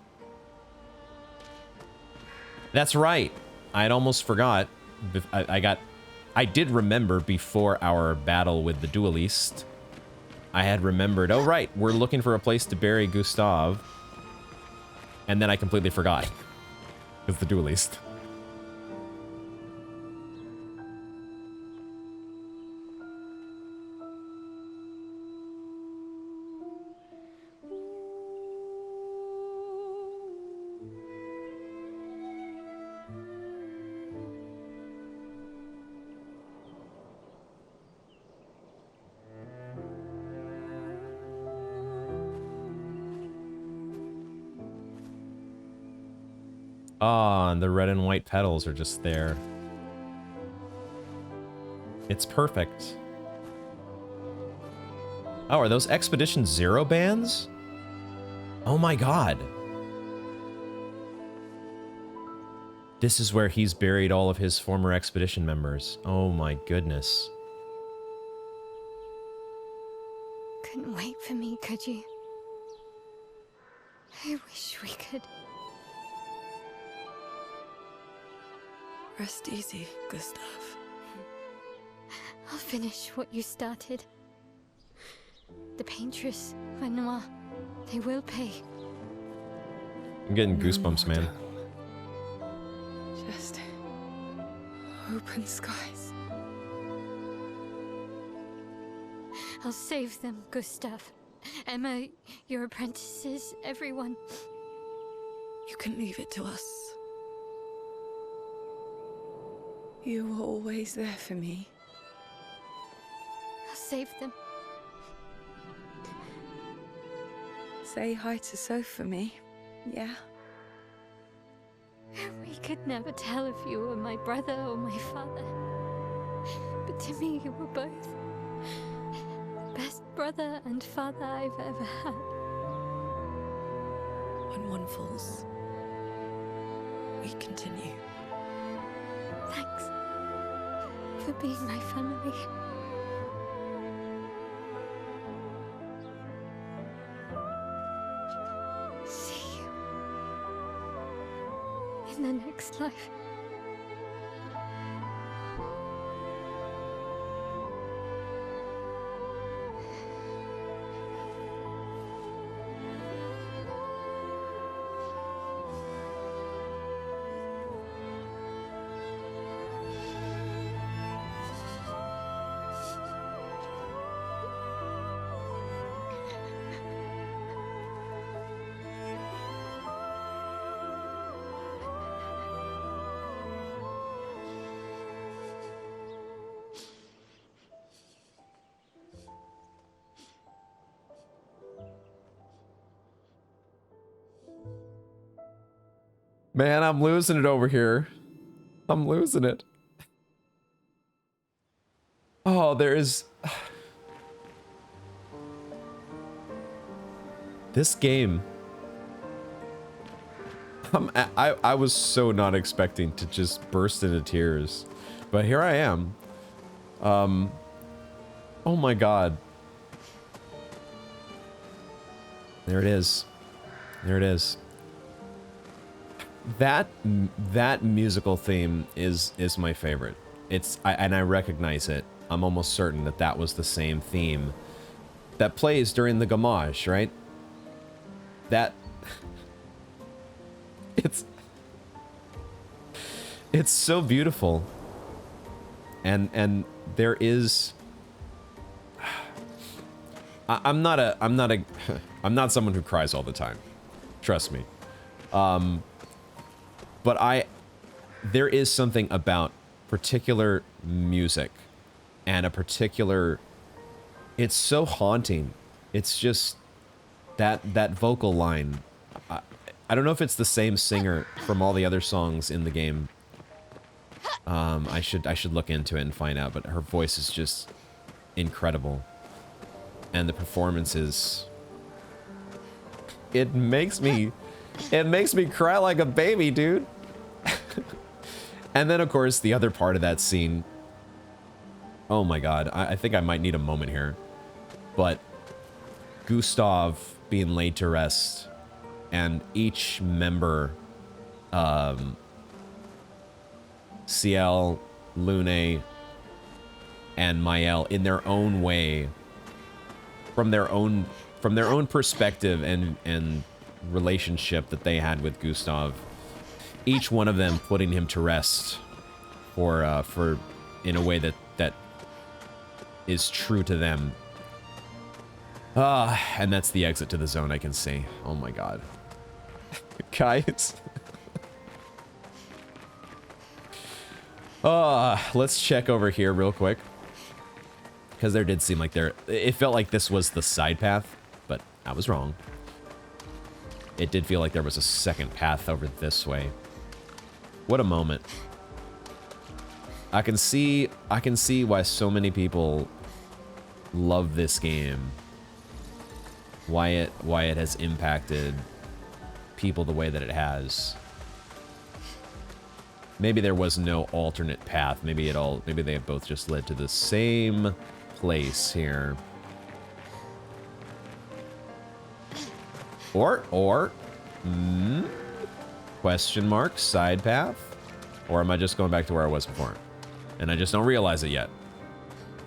That's right. I'd almost forgot. I did remember before our battle with the duelist. I had remembered, oh right, we're looking for a place to bury Gustav. And then I completely forgot. It's the duelist. Ah, and the red and white petals are just there. It's perfect. Oh, are those Expedition Zero bands? Oh my god. This is where he's buried all of his former expedition members. Oh my goodness. Couldn't wait for me, could you? I wish we could. Rest easy, Gustav. I'll finish what you started. The Paintress, Renoir, they will pay. I'm getting goosebumps, man. Just open skies. I'll save them, Gustav. Emma, your apprentices, everyone. You can leave it to us. You were always there for me. I'll save them. Say hi to Soph for me, yeah? We could never tell if you were my brother or my father. But to me, you were both. Best brother and father I've ever had. When one falls, we continue. Thanks for being my family. See you in the next life. Man, I'm losing it over here. I'm losing it. Oh, there is... This game... I was so not expecting to just burst into tears. But here I am. Oh my god. There it is. There it is. That musical theme is my favorite. And I recognize it. I'm almost certain that that was the same theme that plays during the Gamage, right? That it's so beautiful. And there is I'm not someone who cries all the time. Trust me. But there is something about particular music and a particular, it's so haunting. It's just that vocal line. I don't know if it's the same singer from all the other songs in the game. I should look into it and find out, but her voice is just incredible. And the performances, it makes me It makes me cry like a baby, dude. And then, of course, the other part of that scene. Oh my god, I think I might need a moment here. But Gustav being laid to rest, and each member, Ciel, Lune, and Mael, in their own way, from their own perspective and relationship that they had with Gustav, each one of them putting him to rest for in a way that is true to them. And that's the exit to the zone I can see. Oh my god. Guys. Let's check over here real quick. Because there did seem like it felt like this was the side path, but I was wrong. It did feel like there was a second path over this way. What a moment. I can see why so many people love this game. Why it has impacted people the way that it has. Maybe there was no alternate path. Maybe they both just led to the same place here. Or question mark, side path? Or am I just going back to where I was before? And I just don't realize it yet.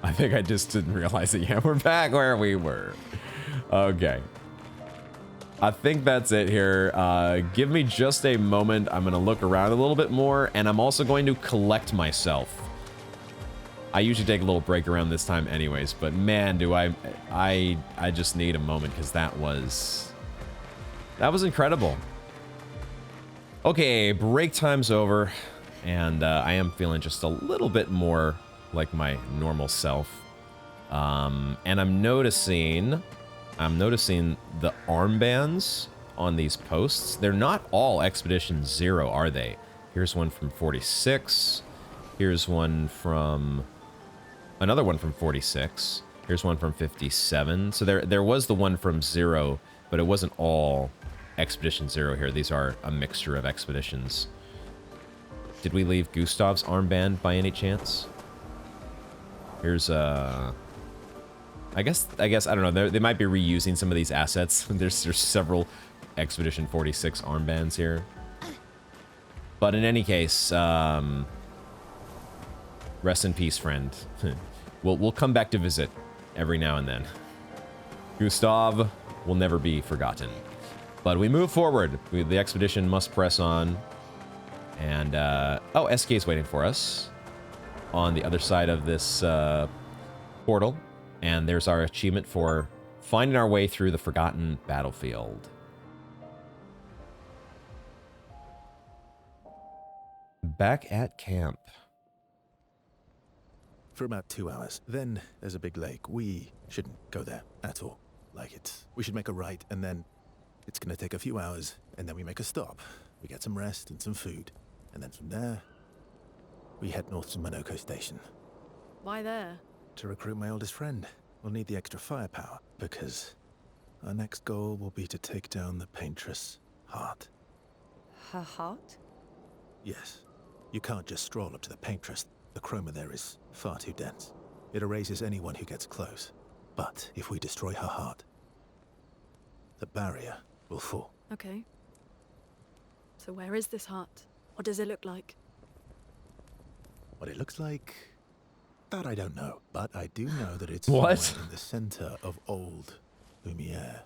I think I just didn't realize it yet. We're back where we were. Okay. I think that's it here. Give me just a moment. I'm going to look around a little bit more, and I'm also going to collect myself. I usually take a little break around this time anyways, but man, do I just need a moment, because that was incredible. Okay, break time's over, and I am feeling just a little bit more like my normal self. And I'm noticing the armbands on these posts. They're not all Expedition 0, are they? Here's one from 46. Here's one from... another one from 46. Here's one from 57. So there was the one from 0, but it wasn't all Expedition 0 here. These are a mixture of expeditions. Did we leave Gustav's armband by any chance? Here's I guess I don't know. They might be reusing some of these assets. There's several Expedition 46 armbands here. But in any case, rest in peace, friend. We'll come back to visit every now and then. Gustav will never be forgotten. But we move forward. The expedition must press on. And oh, SK is waiting for us on the other side of this portal. And there's our achievement for finding our way through the forgotten battlefield. Back at camp. For about 2 hours. Then there's a big lake. We shouldn't go there at all. We should make a right, and then it's gonna take a few hours, and then we make a stop. We get some rest and some food. And then from there, we head north to Monoko Station. Why there? To recruit my oldest friend. We'll need the extra firepower, because our next goal will be to take down the Paintress Heart. Her heart? Yes. You can't just stroll up to the Paintress. The chroma there is far too dense. It erases anyone who gets close. But if we destroy her heart, the barrier will fall. Okay. So where is this heart? What does it look like? What it looks like... that I don't know. But I do know that it's What? somewhere in the center of old Lumiere.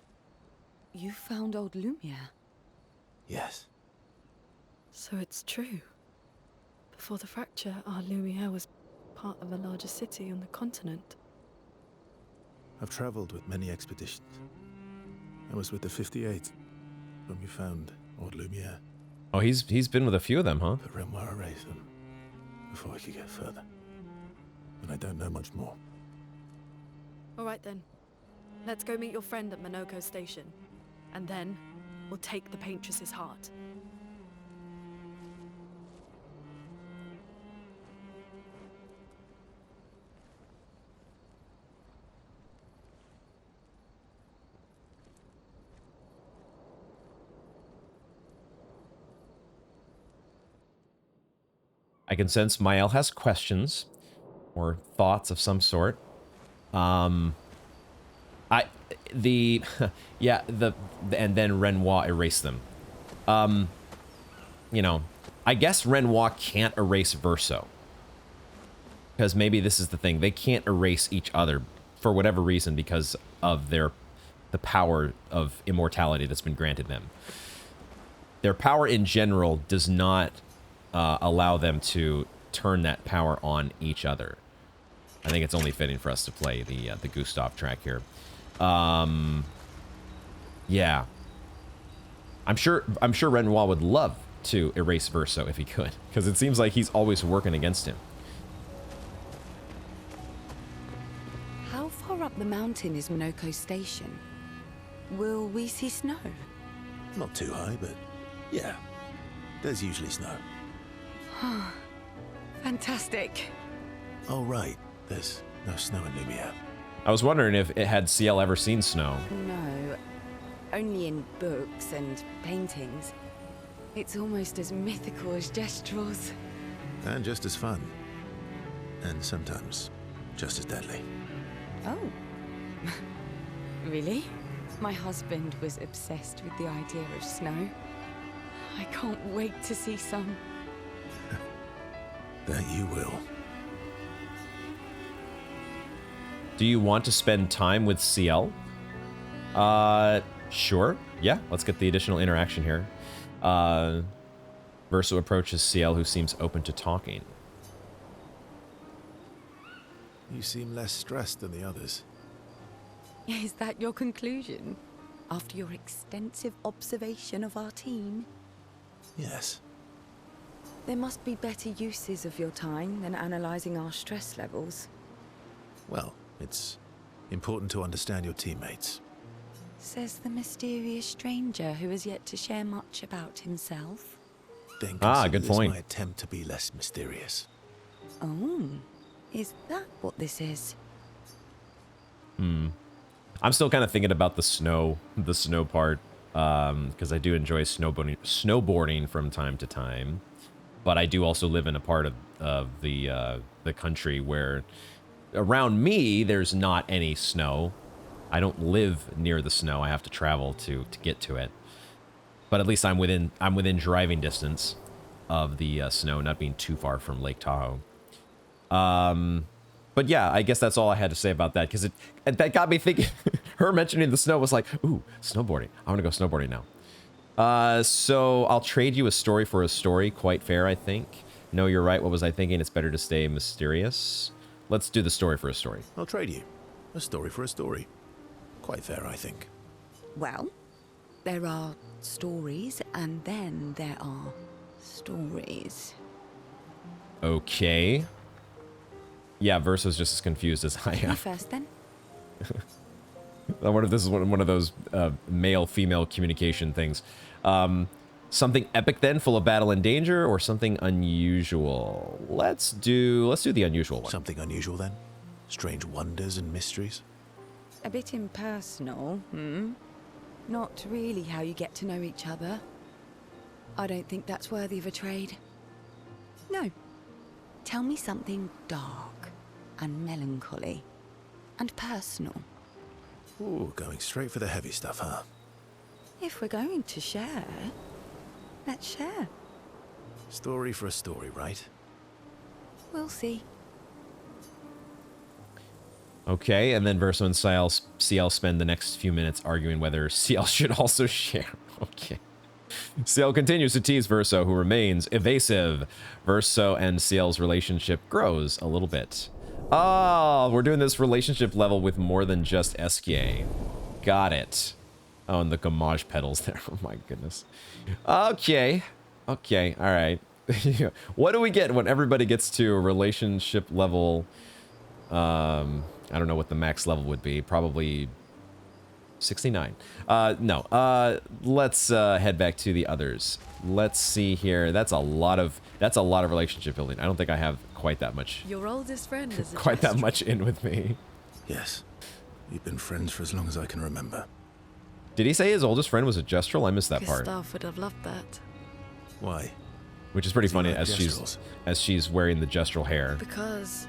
You found old Lumiere? Yes. So it's true. Before the fracture, our Lumiere was part of a larger city on the continent. I've traveled with many expeditions. I was with the 58th when we found old Lumiere. Oh, he's been with a few of them, huh? But Renoir erased them before we could get further. And I don't know much more. All right then. Let's go meet your friend at Monoko Station. And then, we'll take the Paintress's heart. I can sense Mael has questions or thoughts of some sort. And then Renoir erased them. You know, I guess Renoir can't erase Verso. Because maybe this is the thing. They can't erase each other for whatever reason because of the power of immortality that's been granted them. Their power in general does not allow them to turn that power on each other. I think it's only fitting for us to play the Gustav track here. Yeah. I'm sure Renoir would love to erase Verso if he could, because it seems like he's always working against him. How far up the mountain is Minoko Station? Will we see snow? Not too high, but yeah, there's usually snow. Fantastic. Oh, right. There's no snow in Lumiere. I was wondering if it had CL ever seen snow. No, only in books and paintings. It's almost as mythical as Gestrels. And just as fun. And sometimes just as deadly. Oh. Really? My husband was obsessed with the idea of snow. I can't wait to see some. That you will. Do you want to spend time with CL? Sure. Yeah, let's get the additional interaction here. Verso approaches CL, who seems open to talking. You seem less stressed than the others. Is that your conclusion? After your extensive observation of our team? Yes. There must be better uses of your time than analyzing our stress levels. Well, it's important to understand your teammates. Says the mysterious stranger who has yet to share much about himself. Then good consider this point. my attempt to be less mysterious. Oh, is that what this is? I'm still kind of thinking about the snow part, because I do enjoy snowboarding from time to time. But I do also live in a part of the country where, around me, there's not any snow. I don't live near the snow. I have to travel to get to it. But at least I'm within driving distance of the snow, not being too far from Lake Tahoe. But yeah, I guess that's all I had to say about that, because that got me thinking. Her mentioning the snow was like, ooh, snowboarding. I want to go snowboarding now. So I'll trade you a story for a story. Quite fair, I think. No, you're right. What was I thinking? It's better to stay mysterious. Let's do the story for a story. I'll trade you. A story for a story. Quite fair, I think. Well, there are stories, and then there are stories. Okay. Yeah, Verso's just as confused as I You am. first, then. I wonder if this is one of those male-female communication things. Something epic then, full of battle and danger, or something unusual? Let's do the unusual one. Something unusual then? Strange wonders and mysteries? A bit impersonal, Not really how you get to know each other. I don't think that's worthy of a trade. No. Tell me something dark and melancholy and personal. Ooh, going straight for the heavy stuff, huh? If we're going to share, let's share. Story for a story, right? We'll see. Okay, and then Verso and CL spend the next few minutes arguing whether CL should also share. Okay. CL continues to tease Verso, who remains evasive. Verso and CL's relationship grows a little bit. Oh, we're doing this relationship level with more than just SK. Got it. Oh, and the Gamage pedals there. Oh my goodness. Okay. Okay, all right. What do we get when everybody gets to a relationship level? I don't know what the max level would be. Probably 69. No. Let's head back to the others. Let's see here. That's a lot of relationship building. I don't think I have quite that much. Your oldest friend is a Quite that Gestrel. much in with me. Yes. We've been friends for as long as I can remember. Did he say his oldest friend was a Gestrel? I missed that part. Gustav would have loved that. Why? which is pretty Does he funny like as Gestrels? she's wearing the gestural hair. Because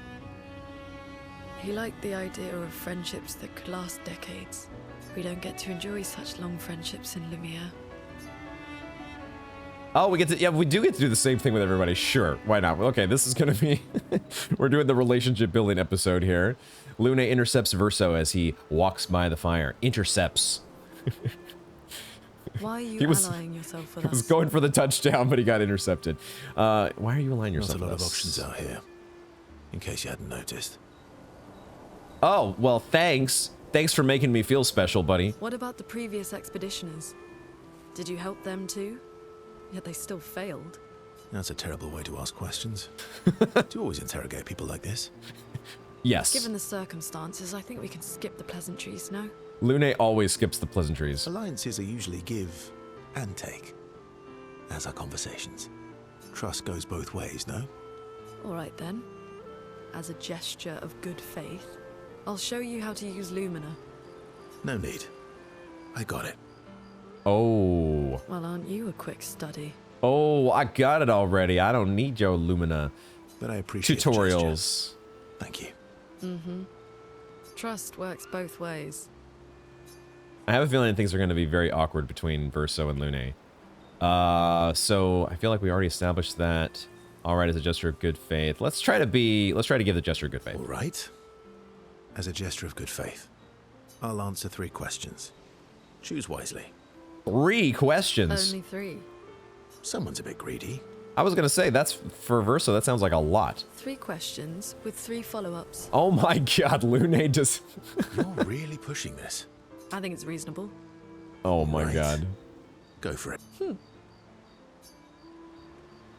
he liked the idea of friendships that could last decades. We don't get to enjoy such long friendships in Lumiere. Oh, we do get to do the same thing with everybody. Sure, why not? Okay, this is gonna be we're doing the relationship building episode here. Lune intercepts Verso as he walks by the fire. Intercepts. Why are you He was- allying yourself with He was us? going for the touchdown, but he got intercepted. Why are you aligning Not yourself a lot with of us? options out here, in case you hadn't noticed. Oh, well, thanks. Thanks for making me feel special, buddy. What about the previous expeditioners? Did you help them too? Yet they still failed. That's a terrible way to ask questions. Do you always interrogate people like this? Yes. Given the circumstances, I think we can skip the pleasantries, no? Lune always skips the pleasantries. Alliances are usually give and take, as are conversations. Trust goes both ways, no? Alright then. As a gesture of good faith, I'll show you how to use Lumina. No need. I got it. Oh. Well, aren't you a quick study? Oh, I got it already. I don't need your Lumina But I appreciate the gesture. tutorials. Thank you. Trust works both ways. I have a feeling things are going to be very awkward between Verso and Lune. So I feel like we already established that. All right, as a gesture of good faith. Let's try to give the gesture of good faith. All right. As a gesture of good faith, I'll answer 3 questions. Choose wisely. 3 questions. Only 3. Someone's a bit greedy. I was going to say, that's for Verso, that sounds like a lot. 3 questions with 3 follow-ups. Oh my god, Lune just... You're really pushing this. I think it's reasonable. Oh my Right. god. Go for it.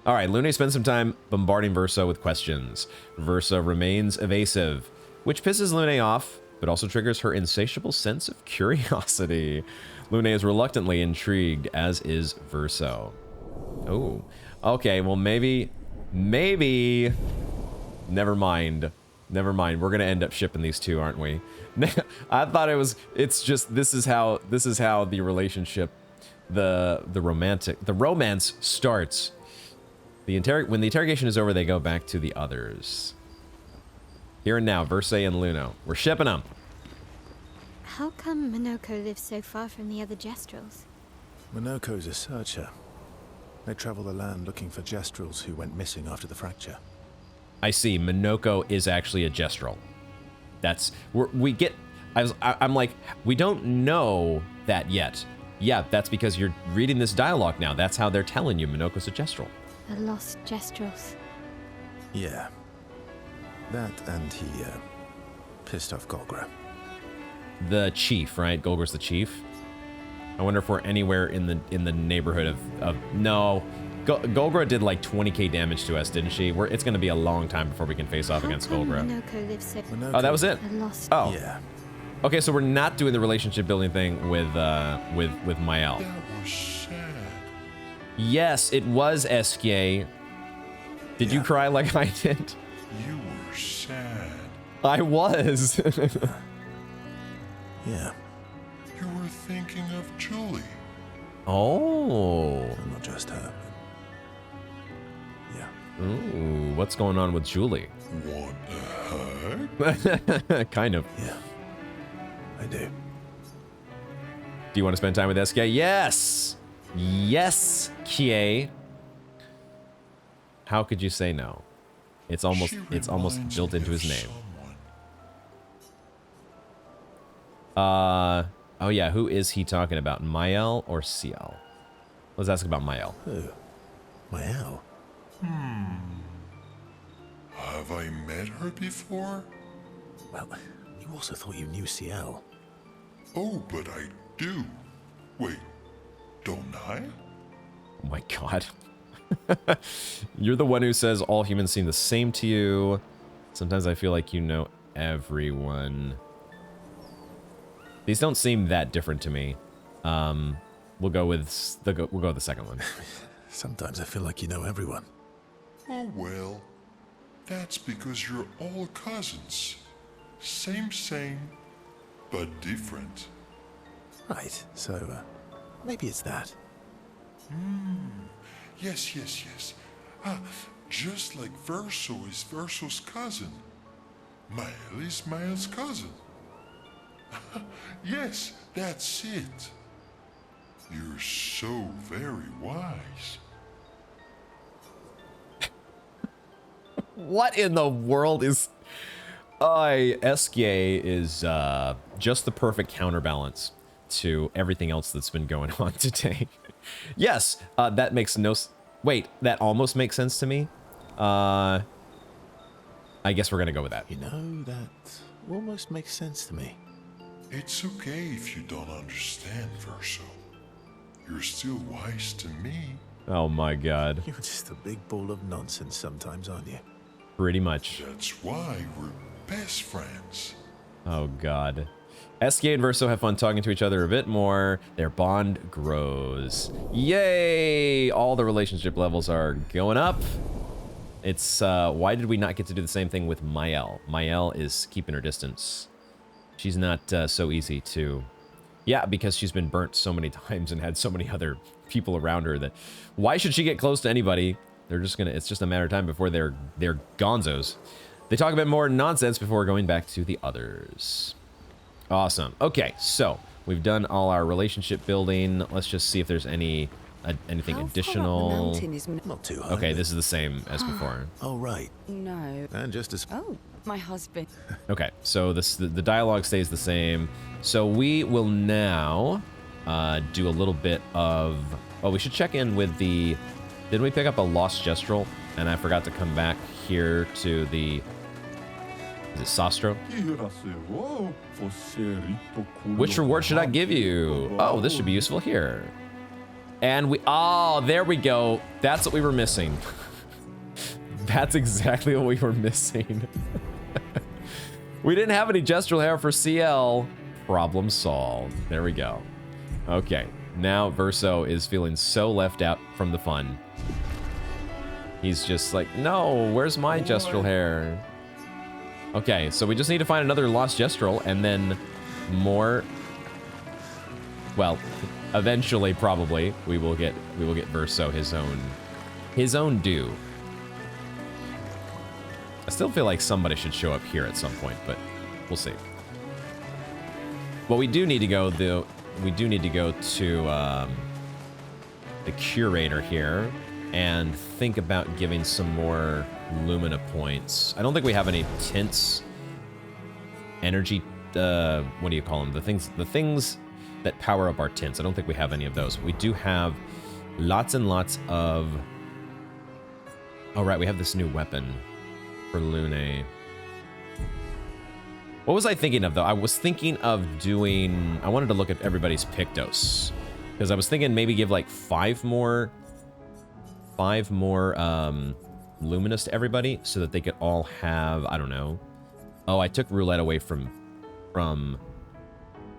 All right, Lune spends some time bombarding Verso with questions. Verso remains evasive, which pisses Lune off, but also triggers her insatiable sense of curiosity. Lune is reluctantly intrigued, as is Verso. Oh, okay, well maybe, never mind. Never mind, we're gonna end up shipping these 2, aren't we? I thought it's just, this is how the relationship, the romance starts. When the interrogation is over, they go back to the others. Here and now, Verse and Luno. We're shipping them. How come Minoko lives so far from the other Gestrels? Minoko's a searcher. They travel the land looking for Gestrels who went missing after the fracture. I see. Minoko is actually a Gestral. I'm like, we don't know that yet. Yeah, that's because you're reading this dialogue now. That's how they're telling you Minoko's a Gestral. The lost Gestrels. Yeah. That and he, pissed off Golgra. The chief, right? Golgra's the chief. I wonder if we're anywhere in the neighborhood of no. Golgra did like 20k damage to us, didn't she? It's going to be a long time before we can face off against How come Golgra. Minoko lives so... Minoko, Oh, that was it. The lost... Oh, Yeah. okay. So we're not doing the relationship building thing with Mael. That was sad. Yes, it was SK. Did you Yeah. cry like I did? You were sad. I was. Yeah. You were thinking of Julie. Oh. And not just her. But yeah. Ooh, what's going on with Julie? Want a hug? Kind of. Yeah. I do. Do you want to spend time with SK? Yes! Yes, Kie. How could you say no? It's almost She almost reminds built me into of his name. someone. Oh yeah, who is he talking about? Mael or CL? Let's ask about Mael. Who? Mael? Have I met her before? Well, you also thought you knew CL. Oh, but I do. Wait, don't I? Oh my god. You're the one who says all humans seem the same to you. Sometimes I feel like you know everyone. These don't seem that different to me. We'll go with the second one. Sometimes I feel like you know everyone. Oh well, that's because you're all cousins. Same, but different. Right, so, maybe it's that. Yes. Just like Verso is Verso's cousin. Mael is Mael's cousin. Yes, that's it. You're so very wise. What in the world is... Eskie is just the perfect counterbalance to everything else that's been going on today. Yes, that makes no... Wait, that almost makes sense to me. I guess we're gonna go with that. You know, that almost makes sense to me. It's okay if you don't understand, Verso. You're still wise to me. Oh my god. You're just a big ball of nonsense sometimes, aren't you? Pretty much. That's why we're best friends. Oh god. Eskie and Verso have fun talking to each other a bit more. Their bond grows. Yay! All the relationship levels are going up. It's, why did we not get to do the same thing with Mael? Mael is keeping her distance. She's not so easy to... Yeah, because she's been burnt so many times and had so many other people around her that... Why should she get close to anybody? They're just gonna... It's just a matter of time before they're gonzos. They talk a bit more nonsense before going back to the others. Awesome. Okay, so we've done all our relationship building. Let's just see if there's anything additional. Not too high. Okay, this is the same as before. Oh, right. No. And just as... Oh, my husband. Okay, so the dialogue stays the same. So we will now do a little bit of... Oh, we should check in with the... Didn't we pick up a Lost Gestrel? And I forgot to come back here to the... Is it Sastro? Which reward should I give you? Oh, this should be useful here. And we... Oh, there we go. That's what we were missing. That's exactly what we were missing. We didn't have any Gestrel hair for CL. Problem solved. There we go. Okay. Now Verso is feeling so left out from the fun. He's just like, no, where's my Gestrel hair? Okay, so we just need to find another Lost Gestrel and then more... Well, eventually, probably, we will get Verso his own due. I still feel like somebody should show up here at some point, but we'll see. Well, we do need to go to the curator here and think about giving some more Lumina points. I don't think we have any tints, energy, what do you call them? The things that power up our tints. I don't think we have any of those. We do have lots and lots of... Oh, right, we have this new weapon for Lune. What was I thinking of, though? I was thinking of doing... I wanted to look at everybody's Pictos. Because I was thinking maybe give, like, 5 more Luminous to everybody so that they could all have... I don't know. Oh, I took Roulette away from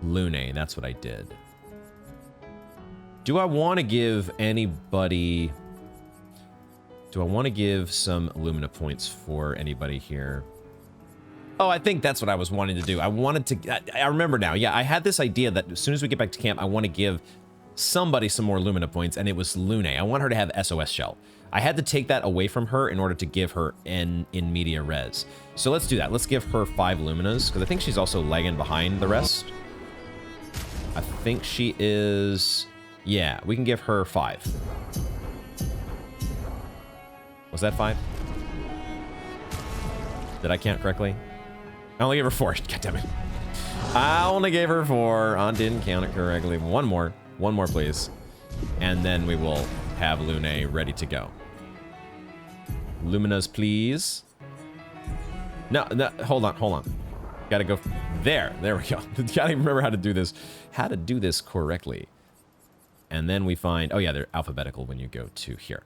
Lune. That's what I did. Do I want to give anybody... Do I want to give some Lumina points for anybody here? Oh, I think that's what I was wanting to do. I wanted to... I remember now. Yeah, I had this idea that as soon as we get back to camp, I want to give somebody some more Lumina points, and it was Lune. I want her to have SOS Shell. I had to take that away from her in order to give her in media res. So let's do that. Let's give her 5 Luminas, because I think she's also lagging behind the rest. I think she is... Yeah, we can give her 5. Was that 5? Did I count correctly? I only gave her 4. God damn it. I only gave her 4. I didn't count it correctly. One more, please. And then we will have Lune ready to go. Luminas, please. No, hold on. Gotta go. There we go. Gotta remember how to do this correctly. And then we find, oh yeah, they're alphabetical when you go to here.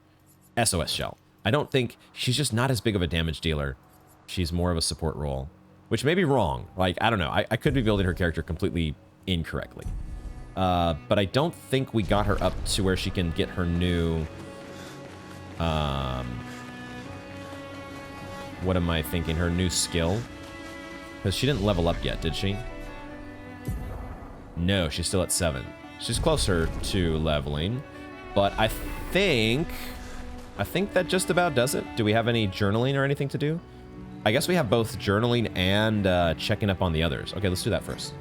SOS Shell. I don't think, she's just not as big of a damage dealer. She's more of a support role, which may be wrong. Like, I don't know. I could be building her character completely incorrectly. But I don't think we got her up to where she can get her new... what am I thinking? Her new skill? Because she didn't level up yet, did she? No, she's still at 7. She's closer to leveling. But I think... I think that just about does it. Do we have any journaling or anything to do? I guess we have both journaling and checking up on the others. Okay, let's do that first.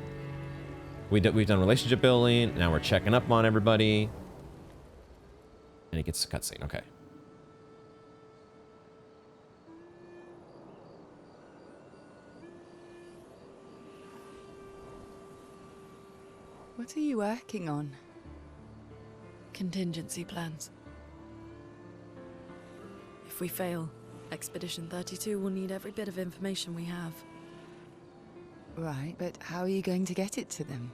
We've done relationship building. Now we're checking up on everybody. And it gets a cutscene. Okay. What are you working on? Contingency plans. If we fail, Expedition 32 will need every bit of information we have. Right, but how are you going to get it to them?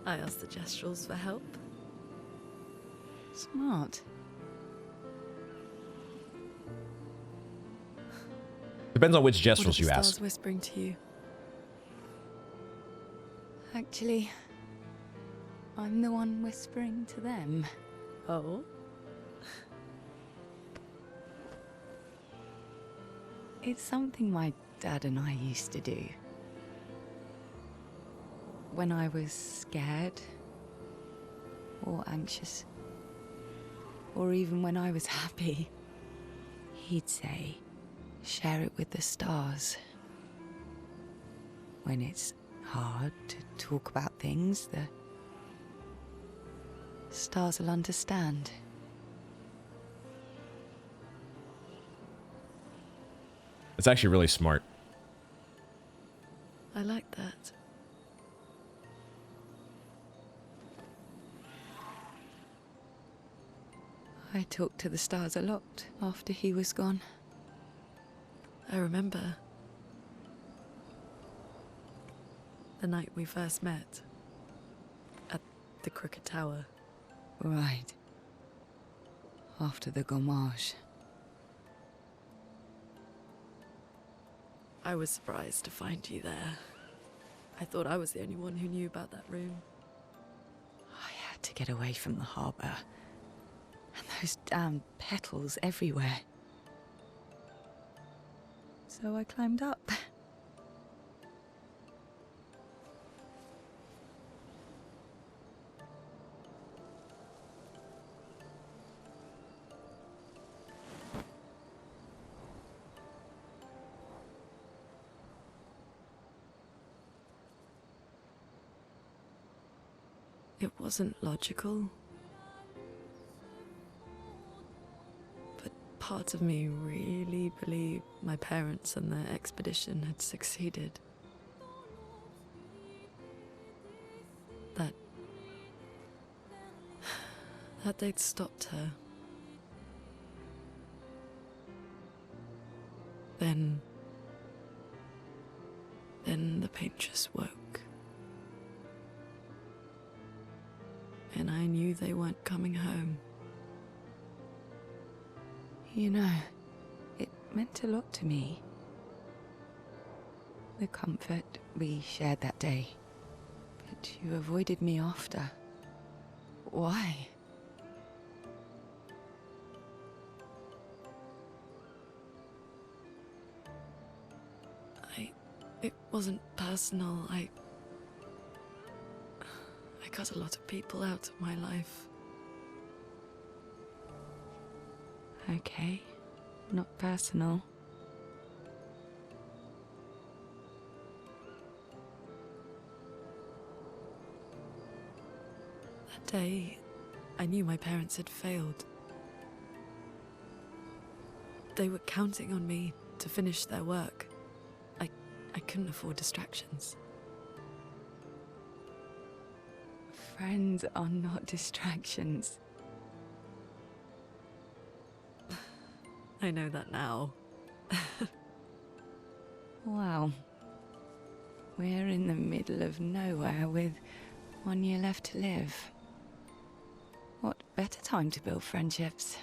I asked the Gestrals for help. Smart. Depends on which What are gestures the you stars ask. whispering to you? Actually, I'm the one whispering to them. Oh? It's something my dad and I used to do. When I was scared, or anxious, or even when I was happy, he'd say, share it with the stars. When it's hard to talk about things, the stars will understand. It's actually really smart. I like that. I talked to the stars a lot after he was gone. I remember the night we first met at the Crooked Tower. Right. After the Gommage. I was surprised to find you there. I thought I was the only one who knew about that room. I had to get away from the harbour. And those damn petals everywhere. So I climbed up. It wasn't logical. But part of me really believed my parents and their expedition had succeeded. That they'd stopped her. Then the pain just woke. And I knew they weren't coming home. You know, it meant a lot to me. The comfort we shared that day. But you avoided me after. Why? It wasn't personal. I cut a lot of people out of my life. Okay, not personal. That day, I knew my parents had failed. They were counting on me to finish their work. I couldn't afford distractions. Friends are not distractions. I know that now. Wow. We're in the middle of nowhere with 1 year left to live. What better time to build friendships?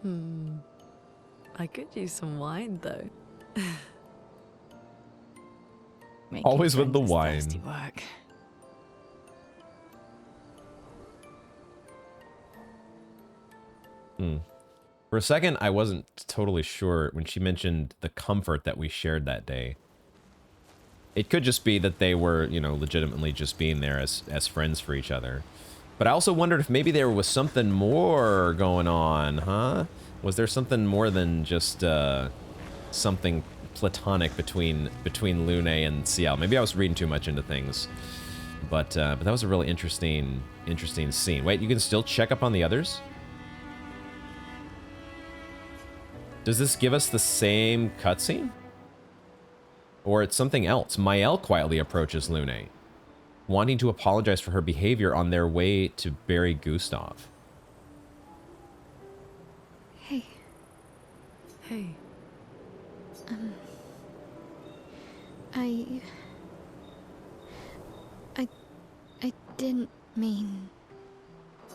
I could use some wine, though. Making Always with the friends is wine. thirsty work. For a second, I wasn't totally sure when she mentioned the comfort that we shared that day. It could just be that they were, you know, legitimately just being there as friends for each other. But I also wondered if maybe there was something more going on, huh? Was there something more than just something platonic between Lune and Ciel? Maybe I was reading too much into things. But that was a really interesting scene. Wait, you can still check up on the others? Does this give us the same cutscene? Or it's something else? Mael quietly approaches Lune, wanting to apologize for her behavior on their way to bury Gustav. Hey. Hey. I didn't mean...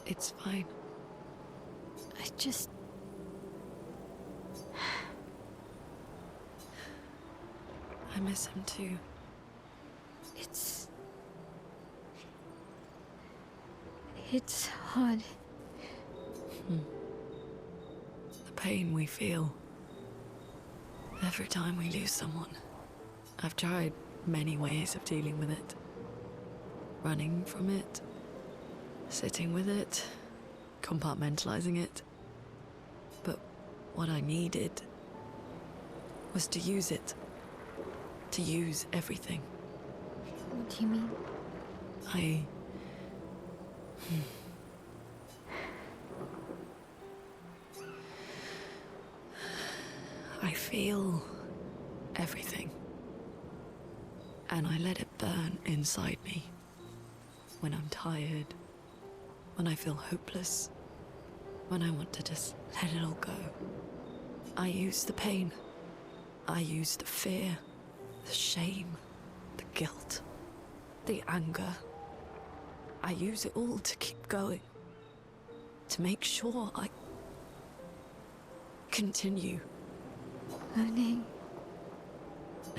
It's fine. I just... I miss him too. It's hard. The pain we feel every time we lose someone. I've tried many ways of dealing with it. Running from it, sitting with it, compartmentalizing it. But what I needed was to use it. To use everything. What do you mean? I feel everything. And I let it burn inside me. When I'm tired, when I feel hopeless, when I want to just let it all go. I use the pain. I use the fear, the shame, the guilt, the anger. I use it all to keep going. To make sure I continue. Lune.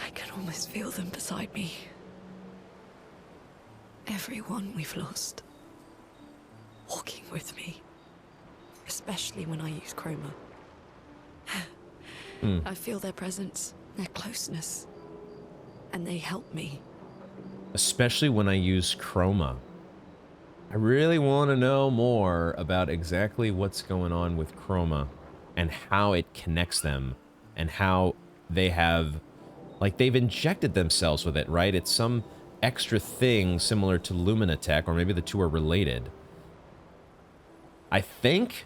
I can almost feel them beside me. Everyone we've lost. Walking with me. Especially when I use Chroma. I feel their presence, their closeness. And they help me. Especially when I use Chroma. I really want to know more about exactly what's going on with Chroma and how it connects them and how they have, like, they've injected themselves with it, right? It's some extra thing similar to Luminatech, or maybe the two are related. I think.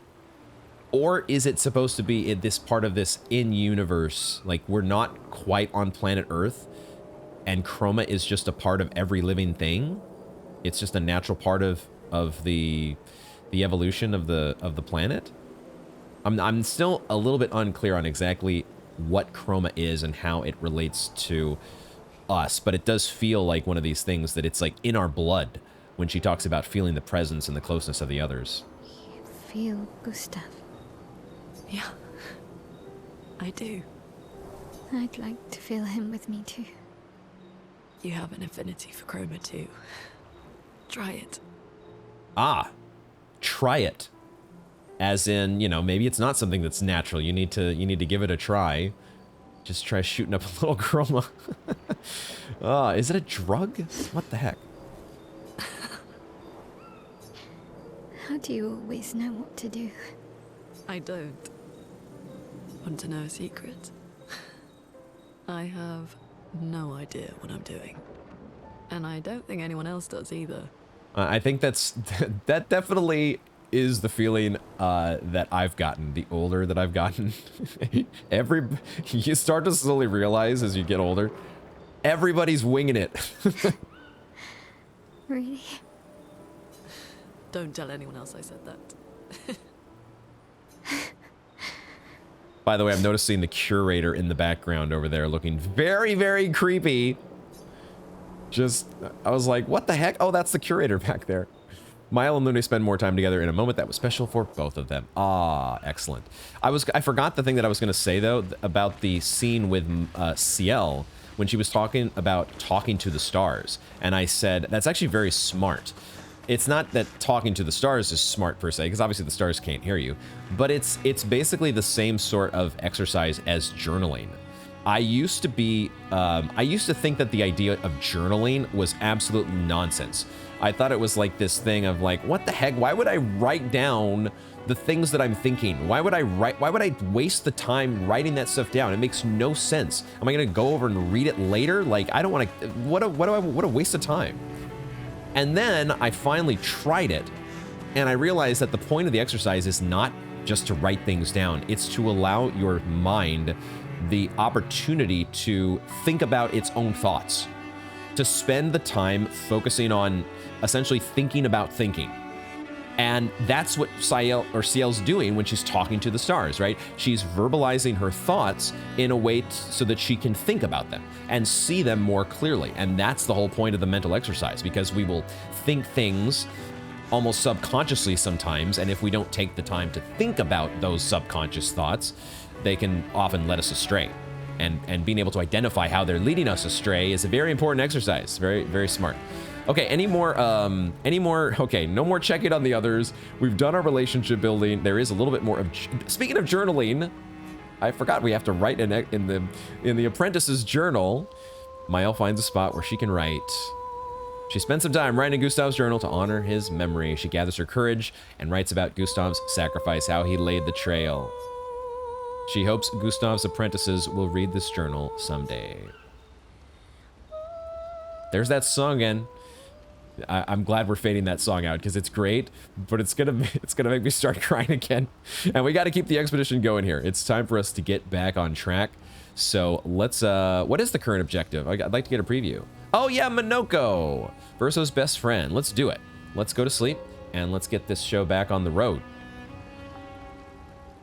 Or is it supposed to be in this part of this in-universe, like we're not quite on planet Earth and Chroma is just a part of every living thing? It's just a natural part of the evolution of the planet? I'm still a little bit unclear on exactly what Chroma is and how it relates to us, but it does feel like one of these things that it's like in our blood when she talks about feeling the presence and the closeness of the others. You feel Gustav. Yeah, I do. I'd like to feel him with me too. You have an affinity for Chroma too. Try it. Ah, try it. As in, you know, maybe it's not something that's natural. You need to give it a try. Just try shooting up a little Chroma. Is it a drug? What the heck? How do you always know what to do? I don't. Want to know a secret? I have no idea what I'm doing. And I don't think anyone else does either. I think that definitely is the feeling that I've gotten the older that I've gotten. You start to slowly realize as you get older, everybody's winging it. Really? Don't tell anyone else I said that. By the way, I'm noticing the curator in the background over there looking very, very creepy. I was like, what the heck? Oh, that's the curator back there. Mael and Lune spend more time together in a moment that was special for both of them. Ah, excellent. I forgot the thing that I was going to say, though, about the scene with Ciel when she was talking about talking to the stars. And I said, that's actually very smart. It's not that talking to the stars is smart per se, because obviously the stars can't hear you, but it's basically the same sort of exercise as journaling. I used to think that the idea of journaling was absolute nonsense. I thought it was like this thing of like, what the heck? Why would I write down the things that I'm thinking? Why would I waste the time writing that stuff down? It makes no sense. Am I gonna go over and read it later? Like, I don't want to. What a waste of time. And then I finally tried it, and I realized that the point of the exercise is not just to write things down. It's to allow your mind the opportunity to think about its own thoughts, to spend the time focusing on essentially thinking about thinking. And that's what Ciel's doing when she's talking to the stars, right? She's verbalizing her thoughts in a way so that she can think about them and see them more clearly. And that's the whole point of the mental exercise, because we will think things almost subconsciously sometimes, and if we don't take the time to think about those subconscious thoughts, they can often let us astray. And being able to identify how they're leading us astray is a very important exercise. Very, very smart. Okay, any more, okay, no more checking on the others. We've done our relationship building. There is a little bit more of, speaking of journaling, I forgot we have to write in the apprentice's journal. Mael finds a spot where she can write. She spends some time writing in Gustav's journal to honor his memory. She gathers her courage and writes about Gustav's sacrifice, how he laid the trail. She hopes Gustav's apprentices will read this journal someday. There's that song again. I'm glad we're fading that song out because it's great, but it's gonna make me start crying again. And we got to keep the expedition going here. It's time for us to get back on track. So let's. What is the current objective? I'd like to get a preview. Oh yeah, Minoko, Verso's best friend. Let's do it. Let's go to sleep and let's get this show back on the road.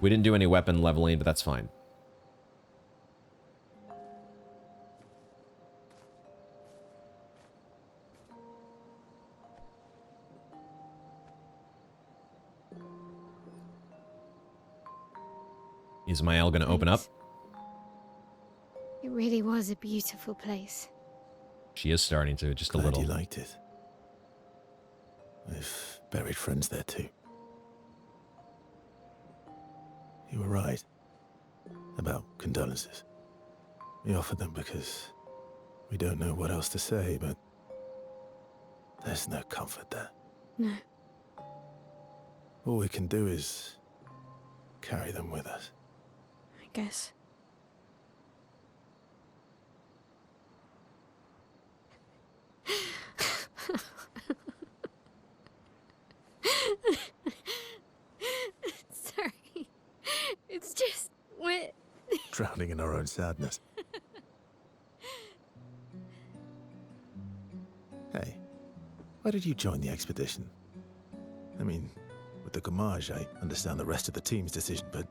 We didn't do any weapon leveling, but that's fine. Is Mael gonna open up? It really was a beautiful place. She is starting to, just a Glad little. you liked it. I've buried friends there too. You were right about condolences. We offer them because we don't know what else to say, but there's no comfort there. No. All we can do is carry them with us. I guess. Sorry. It's just wet. Drowning in our own sadness. Hey, why did you join the expedition? I mean, with the Gommage, I understand the rest of the team's decision, but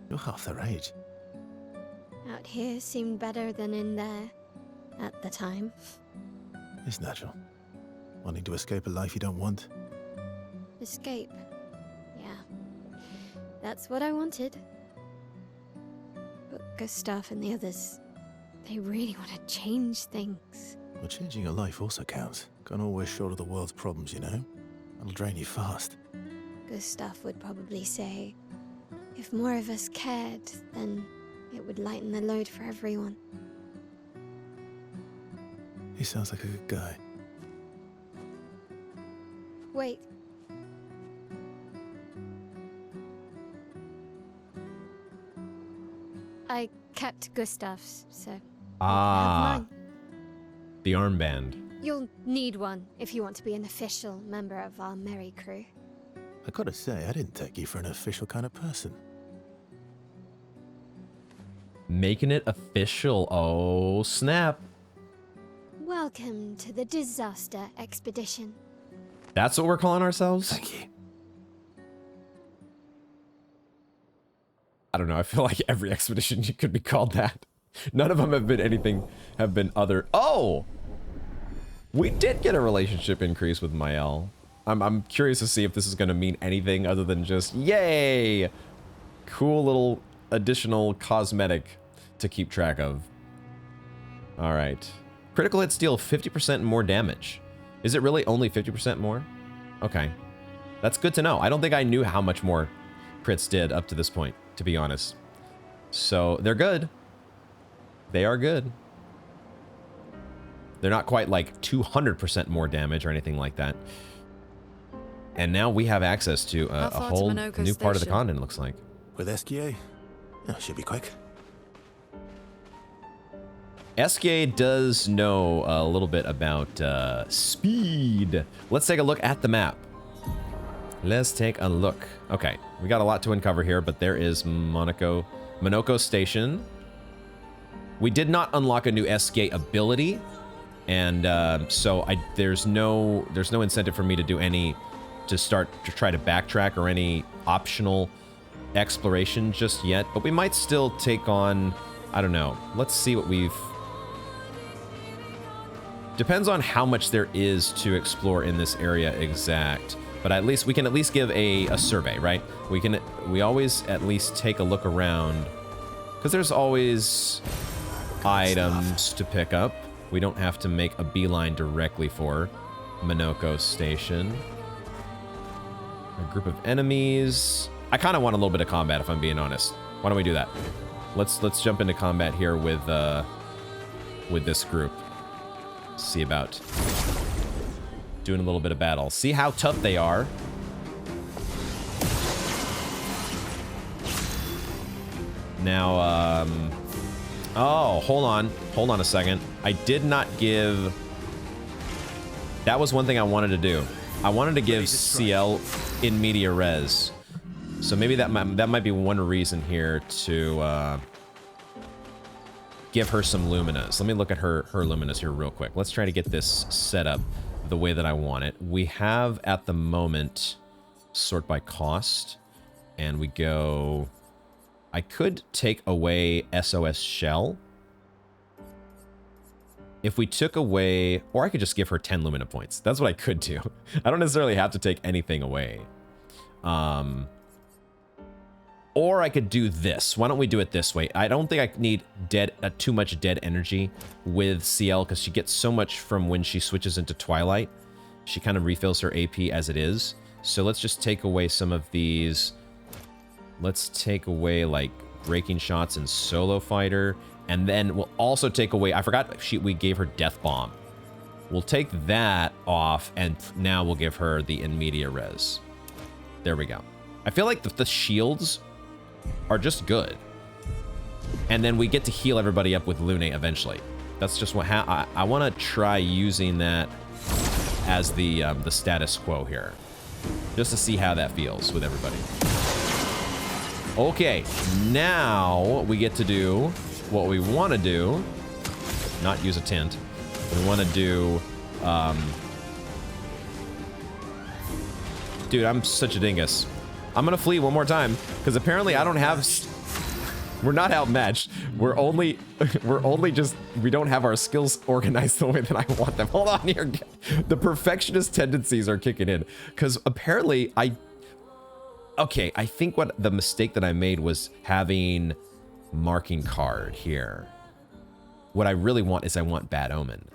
you're half their age. Out here seemed better than in there at the time. It's natural. Wanting to escape a life you don't want. Escape. Yeah. That's what I wanted. But Gustav and the others, they really want to change things. Well, changing your life also counts. Can't always shoulder the world's problems, you know? That'll drain you fast. Gustav would probably say, if more of us cared, then it would lighten the load for everyone. He sounds like a good guy. Wait. I kept Gustav's, so you Ah, have mine. the armband. You'll need one if you want to be an official member of our merry crew. I gotta say, I didn't take you for an official kind of person. Making it official. Oh, snap. Welcome to the disaster expedition. That's what we're calling ourselves? Thank you. I don't know. I feel like every expedition could be called that. None of them have been anything, have been other. Oh! We did get a relationship increase with Mael. I'm curious to see if this is going to mean anything other than just, yay! Cool little additional cosmetic to keep track of. Alright. Critical hits deal 50% more damage. Is it really only 50% more? Okay. That's good to know. I don't think I knew how much more crits did up to this point, to be honest. So, they're good. They are good. They're not quite like 200% more damage or anything like that. And now we have access to a whole new part of the continent, it looks like. With SGA? Yeah, should be quick. SGA does know a little bit about speed. Let's take a look at the map. Let's take a look. Okay, we got a lot to uncover here, but there is Monoko Station. We did not unlock a new SGA ability, and so there's no incentive for me to do any to try to backtrack or any optional exploration just yet. But we might still take on, I don't know. Let's see what we've. Depends on how much there is to explore in this area exact. But at least we can at least give a survey, right? We always at least take a look around, because there's always items to pick up. We don't have to make a beeline directly for Monoko Station. A group of enemies. I kind of want a little bit of combat, if I'm being honest. Why don't we do that? Let's jump into combat here with this group. See about doing a little bit of battle. See how tough they are. Now, oh, hold on a second. I did not give. That was one thing I wanted to do. I wanted to give CL in media res. So maybe that might be one reason here to give her some luminas. Let me look at her luminas here real quick. Let's try to get this set up the way that I want it. We have at the moment sort by cost, and we go. I could take away SOS Shell. If we took away, or I could just give her 10 Lumina points. That's what I could do. I don't necessarily have to take anything away. Or I could do this. Why don't we do it this way? I don't think I need too much dead energy with CL, because she gets so much from when she switches into Twilight. She kind of refills her AP as it is. So let's just take away some of these. Let's take away like breaking shots and solo fighter. And then we'll also take away, I forgot we gave her Death Bomb. We'll take that off, and now we'll give her the in media res. There we go. I feel like the shields are just good. And then we get to heal everybody up with Lune eventually. That's just what I want to try using that as the status quo here. Just to see how that feels with everybody. Okay, now we get to do what we want to do. Not use a tint. We want to do... Dude, I'm such a dingus. I'm gonna flee one more time, because apparently I don't have... We're not outmatched. We're only just... We don't have our skills organized the way that I want them. Hold on here. The perfectionist tendencies are kicking in. Because apparently Okay, I think what the mistake that I made was having marking card here. What I really want is I want Bad Omen.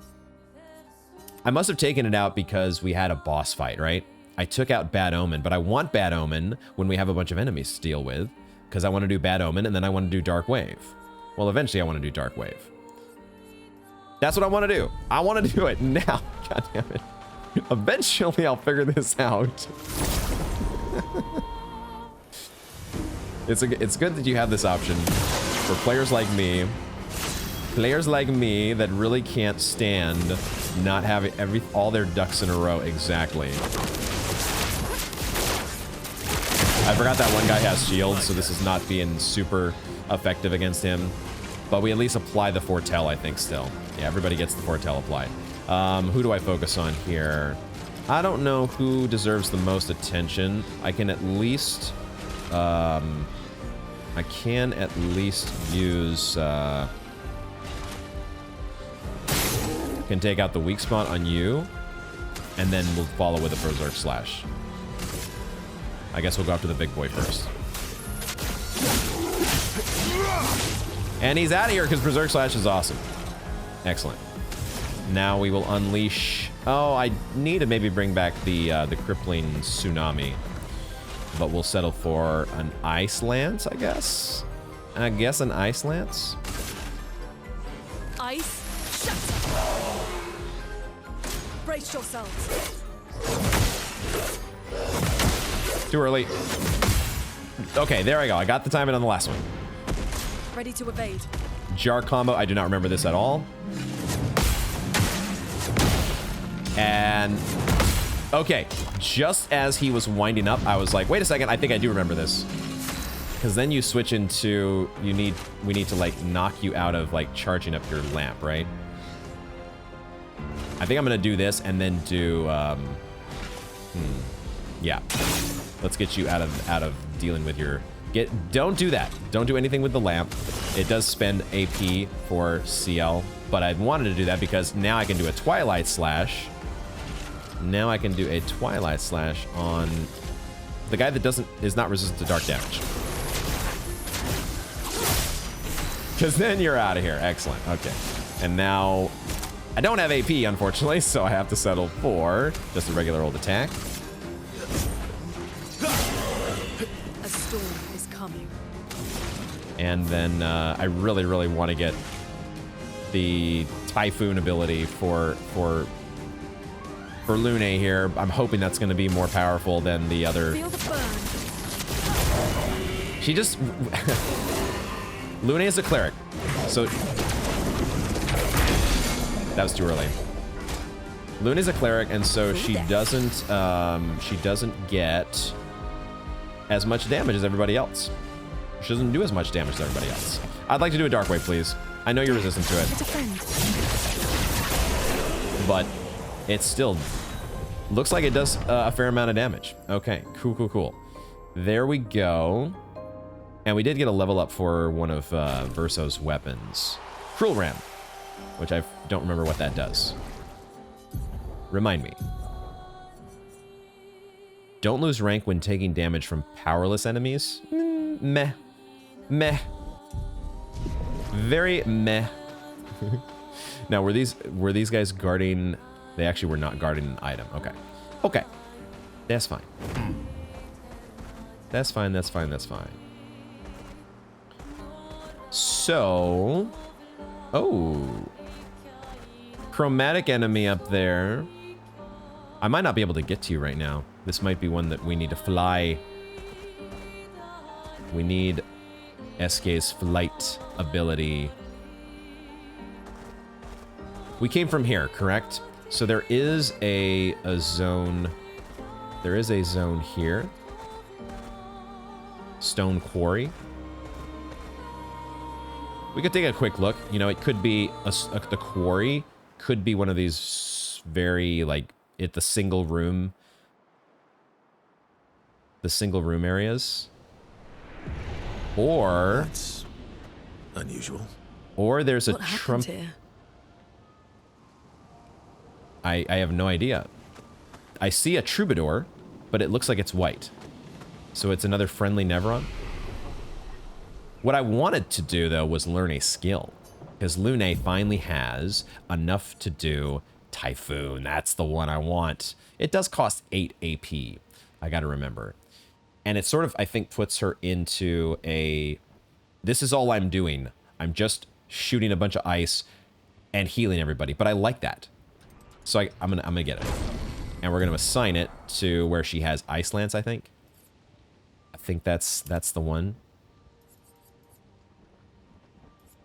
I must have taken it out because we had a boss fight, right? I took out Bad Omen, but I want Bad Omen when we have a bunch of enemies to deal with, because I want to do Bad Omen and then I want to do Dark Wave. Well, eventually I want to do Dark Wave. That's what I want to do. I want to do it now. God damn it. Eventually I'll figure this out. It's good that you have this option for players like me. Players like me that really can't stand not having all their ducks in a row exactly. I forgot that one guy has shields, so this is not being super effective against him. But we at least apply the foretell, I think, still. Yeah, everybody gets the foretell applied. Who do I focus on here? I don't know who deserves the most attention. I can at least... I can at least use... can take out the weak spot on you, and then we'll follow with a Berserk Slash. I guess we'll go after the big boy first. And he's out of here because Berserk Slash is awesome. Excellent. Now we will unleash... Oh, I need to maybe bring back the crippling tsunami. But we'll settle for an Ice Lance, I guess? I guess an Ice Lance? ice, shatter! Brace yourselves. Too early. Okay, there I go. I got the timing on the last one. Ready to evade. Jar combo. I do not remember this at all. And okay, just as he was winding up, I was like, wait a second, I think I do remember this. Because then you switch into, we need to like knock you out of like charging up your lamp, right? I think I'm gonna do this and then do, yeah. Let's get you out of dealing with your, don't do that. Don't do anything with the lamp. It does spend AP for CL, but I wanted to do that because now I can do a Twilight Slash. Now I can do a Twilight Slash on the guy that is not resistant to dark damage. Because then you're out of here. Excellent. Okay. And now I don't have AP, unfortunately, so I have to settle for just a regular old attack. A storm is coming. And then I really, really want to get the Typhoon ability for Lune here. I'm hoping that's going to be more powerful than the other. Feel the burn. She just... Lune is a cleric, so... That was too early. Lune is a cleric, and so she doesn't get as much damage as everybody else. She doesn't do as much damage as everybody else. I'd like to do a Dark Wave, please. I know you're resistant to it. But it still looks like it does a fair amount of damage. Okay, cool, cool, cool. There we go. And we did get a level up for one of Verso's weapons. Cruel Ram, which I don't remember what that does. Remind me. Don't lose rank when taking damage from powerless enemies. Meh. Meh. Very meh. Now, were these guys guarding? They actually were not guarding an item. Okay. Okay. That's fine. That's fine, that's fine, that's fine. So... Oh. Chromatic enemy up there. I might not be able to get to you right now. This might be one that we need to fly. We need SK's flight ability. We came from here, correct? So there is a zone. There is a zone here. Stone Quarry. We could take a quick look. You know, it could be the quarry could be one of these very like the single room areas, or That's unusual. Or there's a What happened trump. here? I have no idea. I see a troubadour, but it looks like it's white. So it's another friendly Neveron. What I wanted to do, though, was learn a skill. Because Lune finally has enough to do Typhoon. That's the one I want. It does cost 8 AP. I gotta remember. And it sort of, I think, puts her into a... This is all I'm doing. I'm just shooting a bunch of ice and healing everybody. But I like that. So I'm gonna get it. And we're gonna assign it to where she has Ice Lance, I think. I think that's the one.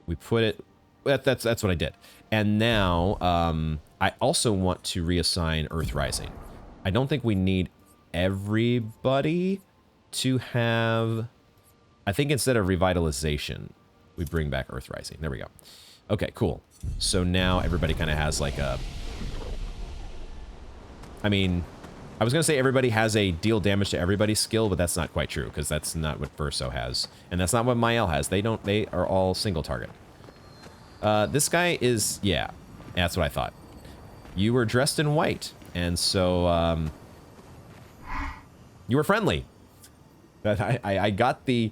We put it... That's what I did. And now, I also want to reassign Earth Rising. I don't think we need everybody to have... I think instead of Revitalization, we bring back Earth Rising. There we go. Okay, cool. So now everybody kind of has like a... I mean, I was going to say everybody has a deal damage to everybody skill, but that's not quite true, because that's not what Verso has. And that's not what Mael has. They are all single target. This guy is... Yeah, that's what I thought. You were dressed in white, and so, you were friendly. I got the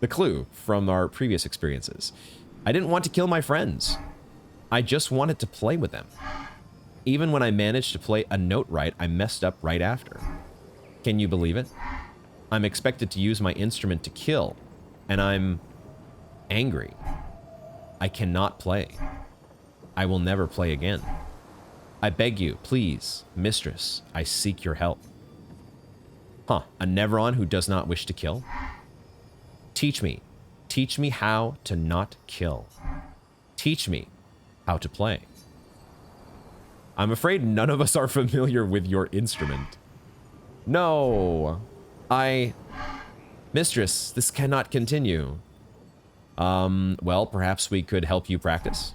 clue from our previous experiences. I didn't want to kill my friends. I just wanted to play with them. Even when I managed to play a note right, I messed up right after. Can you believe it? I'm expected to use my instrument to kill, and I'm angry. I cannot play. I will never play again. I beg you, please, mistress, I seek your help. Huh, a Nevron who does not wish to kill? Teach me how to not kill. Teach me how to play. I'm afraid none of us are familiar with your instrument. No, Mistress, this cannot continue. Well, perhaps we could help you practice?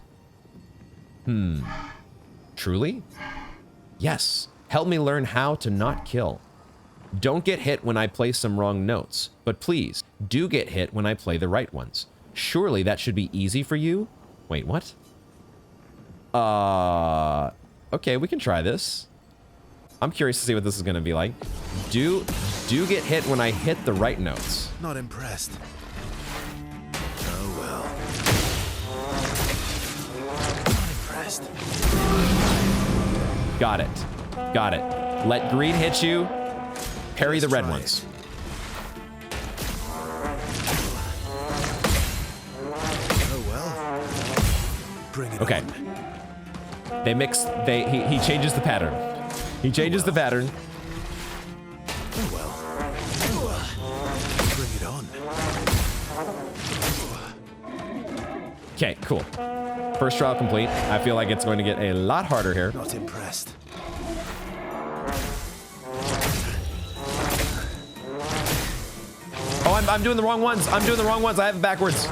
Truly? Yes, help me learn how to not kill. Don't get hit when I play some wrong notes, but please, do get hit when I play the right ones. Surely that should be easy for you? Wait, what? Okay, we can try this. I'm curious to see what this is gonna be like. Do get hit when I hit the right notes. Not impressed. Oh well. Not impressed. Got it. Got it. Let green hit you. Parry the red ones. Oh well. Bring it Okay. on. They mix. He changes the pattern. He changes the pattern. Oh well. Bring it on. Okay, cool. First trial complete. I feel like it's going to get a lot harder here. Not impressed. Oh, I'm doing the wrong ones. I'm doing the wrong ones. I have it backwards.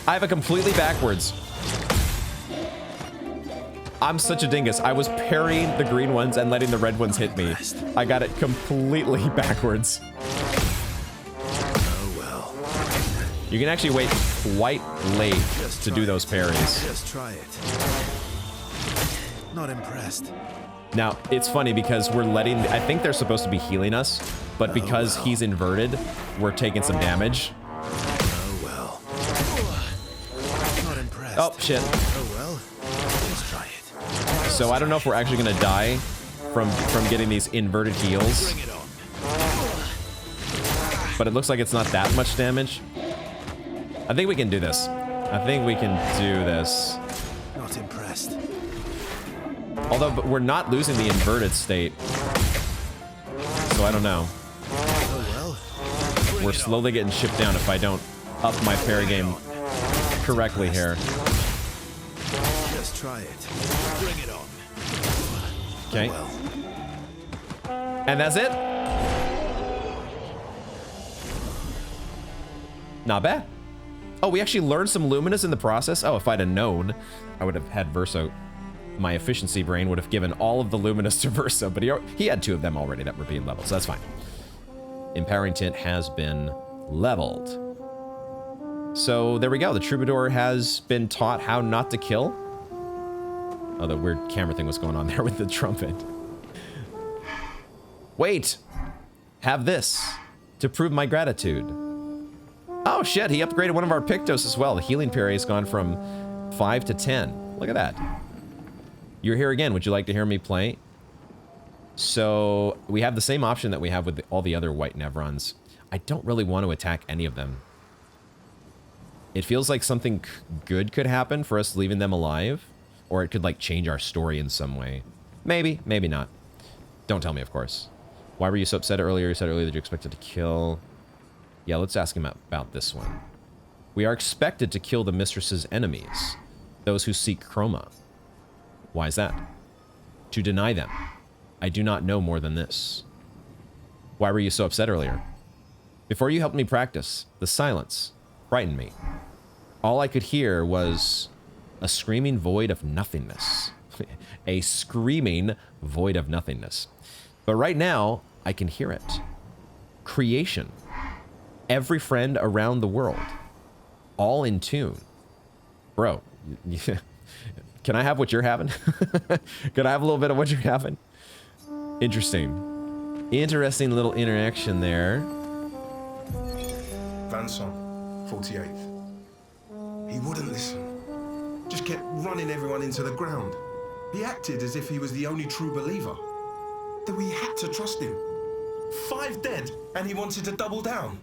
I have it completely backwards. I'm such a dingus. I was parrying the green ones and letting the red ones hit me. I got it completely backwards. Oh well. You can actually wait quite late to do those parries. Just try it. Not impressed. Now, it's funny because we're letting... I think they're supposed to be healing us, but because he's inverted, we're taking some damage. Oh well. Not impressed. Oh, shit. Oh well. Just try it. So I don't know if we're actually going to die from getting these inverted heals. Bring it on. But it looks like it's not that much damage. I think we can do this. I think we can do this. Not impressed. Although but we're not losing the inverted state. So I don't know. Oh well. We're slowly getting shipped down if I don't up my parry game correctly here. Just try it. Bring it on. Okay. Well. And that's it? Not bad. Oh, we actually learned some Luminous in the process? Oh, if I'd have known, I would have had Verso. My efficiency brain would have given all of the Luminous to Verso, but he had 2 of them already that were being leveled, so that's fine. Empowering Tint has been leveled. So there we go. The Troubadour has been taught how not to kill. Oh, the weird camera thing was going on there with the trumpet. Wait! Have this to prove my gratitude. Oh shit, he upgraded one of our Pictos as well. The healing parry has gone from 5 to 10. Look at that. You're here again. Would you like to hear me play? So we have the same option that we have with all the other white Nevrons. I don't really want to attack any of them. It feels like something good could happen for us leaving them alive. Or it could like change our story in some way. Maybe, maybe not. Don't tell me, of course. Why were you so upset earlier? You said earlier that you expected to kill... Yeah, let's ask him about this one. We are expected to kill the mistress's enemies. Those who seek Chroma. Why is that? To deny them. I do not know more than this. Why were you so upset earlier? Before you helped me practice, the silence frightened me. All I could hear was a screaming void of nothingness. A screaming void of nothingness. But right now, I can hear it. Creation. Every friend around the world. All in tune. Bro, can I have what you're having? Can I have a little bit of what you're having? Interesting. Interesting little interaction there. Vincent, 48th. He wouldn't listen. Just kept running everyone into the ground. He acted as if he was the only true believer. That we had to trust him. 5 dead, and he wanted to double down.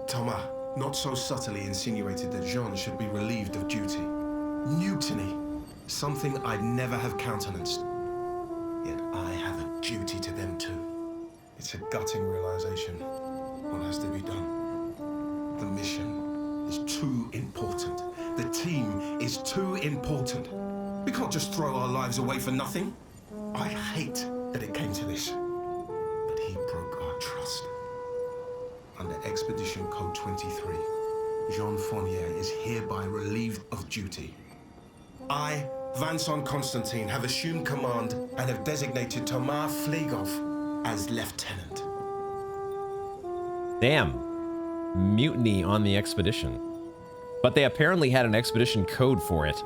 Thomas, not so subtly insinuated that Jean should be relieved of duty. Mutiny. something I'd never have countenanced. Yet I have a duty to them too. It's a gutting realization. What has to be done? The mission is too important. The team is too important. We can't just throw our lives away for nothing. I hate that it came to this. But he broke our trust. Under Expedition Code 23, Jean Fournier is hereby relieved of duty. I, Vincent Constantine, have assumed command and have designated Tomar Flegov as lieutenant. Damn. Mutiny on the expedition. But they apparently had an expedition code for it.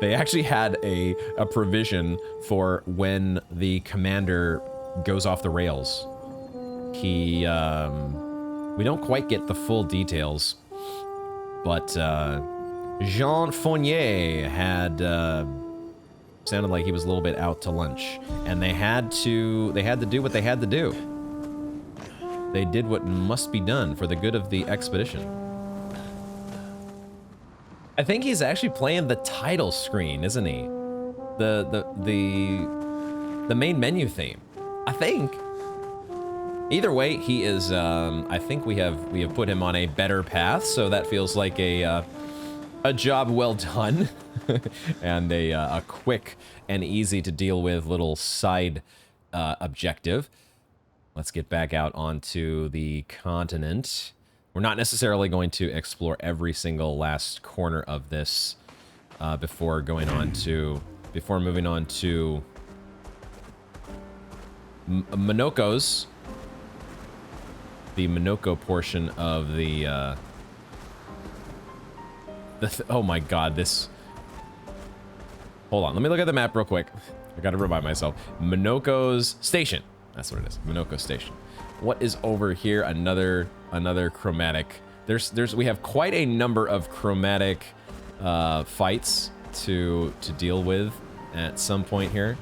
They actually had a provision for when the commander goes off the rails. He, we don't quite get the full details, but Jean Fournier had sounded like he was a little bit out to lunch, and they had to do what they had to do. They did what must be done for the good of the expedition. I think he's actually playing the title screen, isn't he? The main menu theme. I think. Either way, he is. I think we have put him on a better path, so that feels like a job well done, and a quick and easy to deal with little side objective. Let's get back out onto the continent. We're not necessarily going to explore every single last corner of this before moving on to Minoko's. The Minoko portion of the oh my god, this... Hold on, let me look at the map real quick. I gotta remind myself. Minoko's Station. That's what it is. Minoko Station. What is over here? Another chromatic. We have quite a number of chromatic fights to deal with at some point here.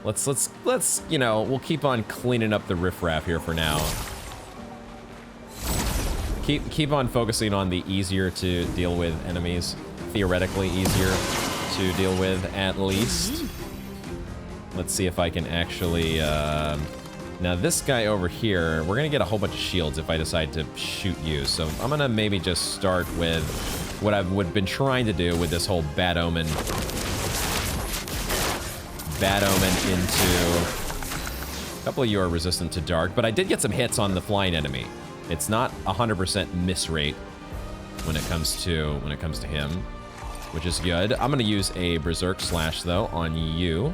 Let's you know, we'll keep on cleaning up the riffraff here for now. Keep on focusing on the easier to deal with enemies. Theoretically easier to deal with, at least. Let's see if I can actually... Now this guy over here, we're gonna get a whole bunch of shields if I decide to shoot you. So I'm gonna maybe just start with what I've been trying to do with this whole Bad Omen into... A couple of you are resistant to dark, but I did get some hits on the flying enemy. It's not 100% miss rate when it comes to him, which is good. I'm gonna use a Berserk Slash though on you.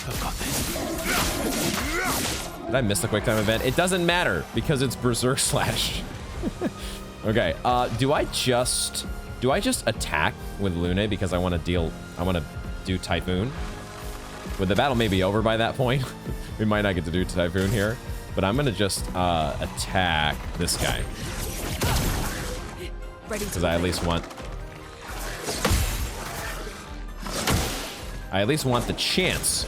I've got this. Did I miss the quick time event? It doesn't matter because it's Berserk Slash. Okay. Do I just attack with Lune because I want to do Typhoon? With the battle maybe over by that point, we might not get to do Typhoon here. But I'm gonna just attack this guy. Because I at least want the chance.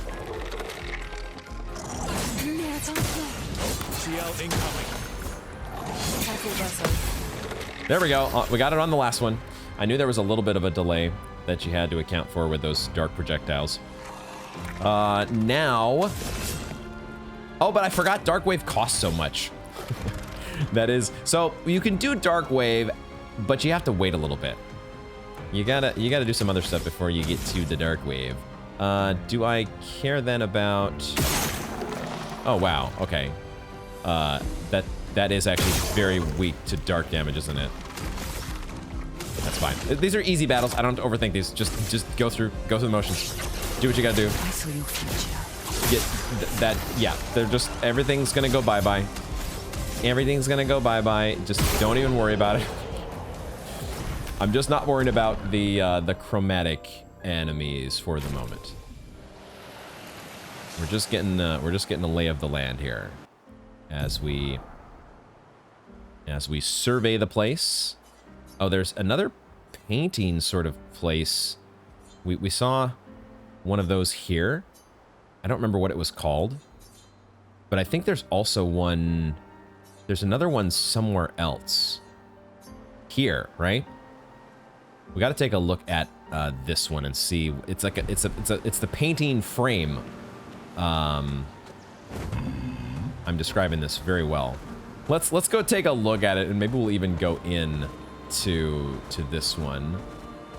There we go. We got it on the last one. I knew there was a little bit of a delay that you had to account for with those dark projectiles. Now... Oh, but I forgot Dark Wave costs so much. That is... So, you can do Dark Wave, but you have to wait a little bit. You gotta do some other stuff before you get to the Dark Wave. Do I care then about... Oh, wow. Okay. That is actually very weak to dark damage, isn't it? That's fine. These are easy battles. I don't have to overthink these. Just go through the motions. Do what you gotta do. I saw your future. Yeah, they're just, everything's gonna go bye-bye. Everything's gonna go bye-bye. Just don't even worry about it. I'm just not worried about the chromatic enemies for the moment. We're just getting a lay of the land here as we survey the place. Oh, there's another painting sort of place. We saw one of those here. I don't remember what it was called, but I think there's also one. There's another one somewhere else. Here, right? We got to take a look at this one and see. It's like it's the painting frame. I'm describing this very well. Let's go take a look at it, and maybe we'll even go in to this one.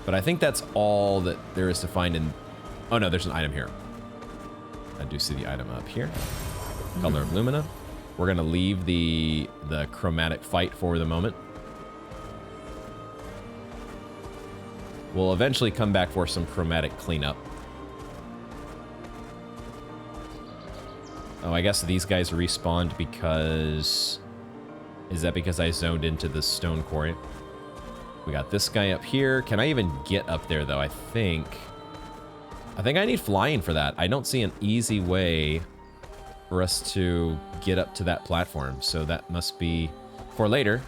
But I think that's all that there is to find in. Oh no, there's an item here. I do see the item up here. Color of Lumina. We're gonna leave the chromatic fight for the moment. We'll eventually come back for some chromatic cleanup. Oh, I guess these guys respawned because... Is that because I zoned into the stone quarry? We got this guy up here. Can I even get up there, though? I think I need flying for that. I don't see an easy way for us to get up to that platform. So that must be for later.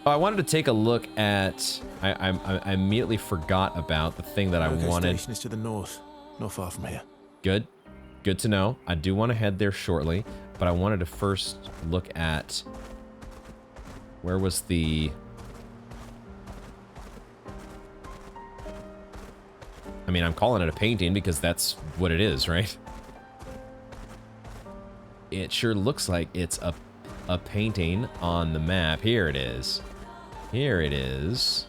Oh, I wanted to take a look at... I immediately forgot about the thing that I wanted. Station is to the north, not far from here. Good. Good to know. I do want to head there shortly, but I wanted to first look at... Where was the... I mean, I'm calling it a painting because that's what it is, right? It sure looks like it's a painting on the map. Here it is. Here it is.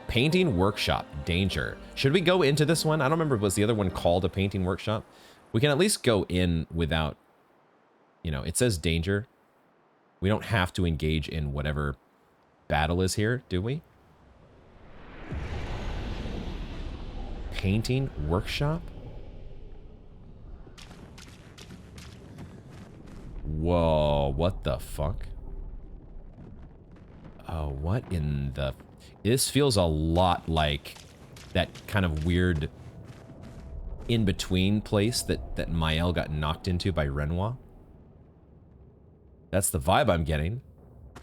Painting workshop. Danger. Should we go into this one? I don't remember. Was the other one called a painting workshop? We can at least go in without... You know, it says danger. We don't have to engage in whatever battle is here, do we? Painting workshop? Whoa, what the fuck? Oh, what in the... This feels a lot like that kind of weird in-between place that Mael got knocked into by Renoir. That's the vibe I'm getting.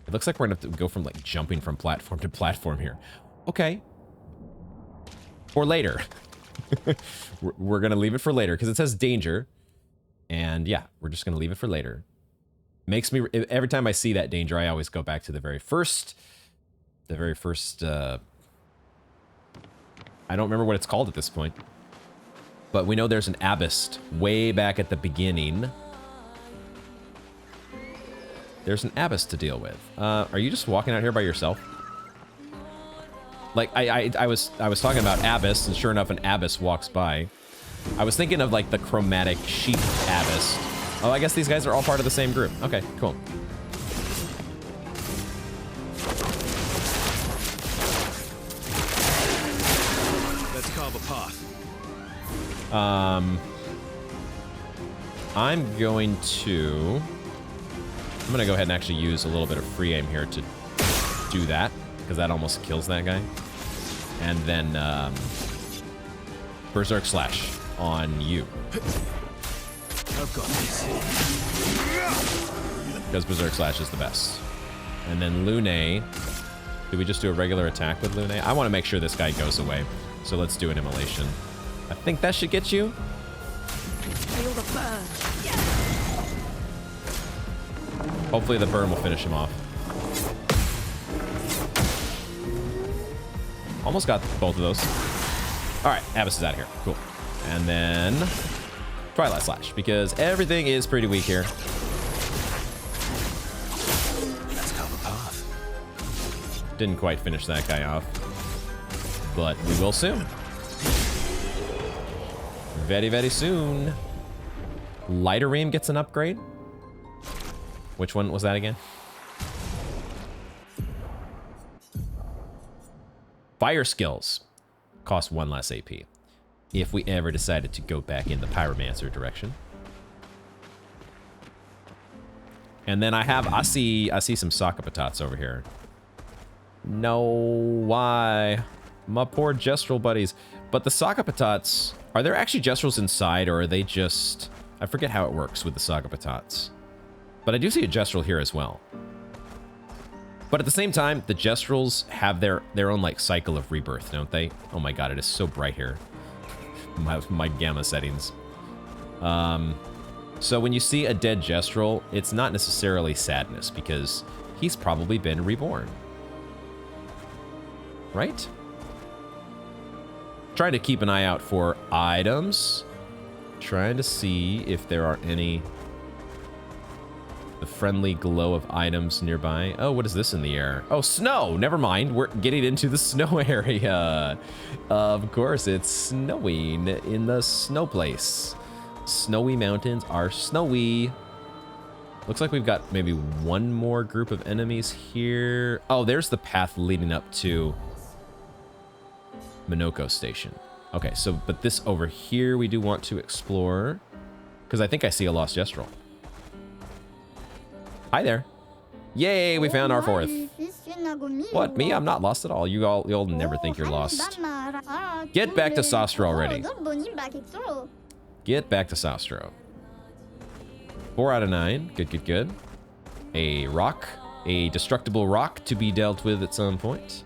It looks like we're gonna have to go from like jumping from platform to platform here. Okay. Or later. We're gonna leave it for later because it says danger. And yeah, we're just gonna leave it for later. Makes me, every time I see that danger, I always go back to the very first, I don't remember what it's called at this point. But we know there's an abyss way back at the beginning. There's an abyss to deal with. Are you just walking out here by yourself? Like, I was talking about abyss, and sure enough, an abyss walks by. I was thinking of, like, the chromatic sheep abyss. Oh, I guess these guys are all part of the same group. Okay, cool. Let's carve a path. I'm gonna go ahead and actually use a little bit of free aim here to do that, because that almost kills that guy. And then, Berserk Slash on you. I've got this. Because Berserk Slash is the best. And then Lune. Do we just do a regular attack with Lune? I want to make sure this guy goes away. So let's do an immolation. I think that should get you. Feel the burn. Hopefully the burn will finish him off. Almost got both of those. Alright, Abyss is out of here. Cool. And then Twilight Slash, because everything is pretty weak here. Let's carve a path. Didn't quite finish that guy off. But we will soon. Very, very soon. Lighterream gets an upgrade. Which one was that again? Fire skills cost 1 less AP. If we ever decided to go back in the Pyromancer direction. And then I see some Sakapatats over here. No, why? My poor Gestrel buddies. But the Sakapatats, are there actually Gestrels inside, or are they just... I forget how it works with the Sakapatats. But I do see a Gestrel here as well. But at the same time, the Gestrels have their own, like, cycle of rebirth, don't they? Oh my god, it is so bright here. My gamma settings. So when you see a dead Gestrel, it's not necessarily sadness, because he's probably been reborn. Right? Trying to keep an eye out for items. Trying to see if there are any... The friendly glow of items nearby. Oh, what is this in the air? Oh, snow! Never mind. We're getting into the snow area. Of course, it's snowing in the snow place. Snowy mountains are snowy. Looks like we've got maybe one more group of enemies here. Oh, there's the path leading up to Minoko Station. Okay, so, but this over here we do want to explore. Because I think I see a lost Gestrel. Hi there. Yay, we found our fourth. What, me? I'm not lost at all. You'll never think you're lost. Get back to Sastro already. Get back to Sastro. 4 out of 9. Good, good, good. A rock. A destructible rock to be dealt with at some point.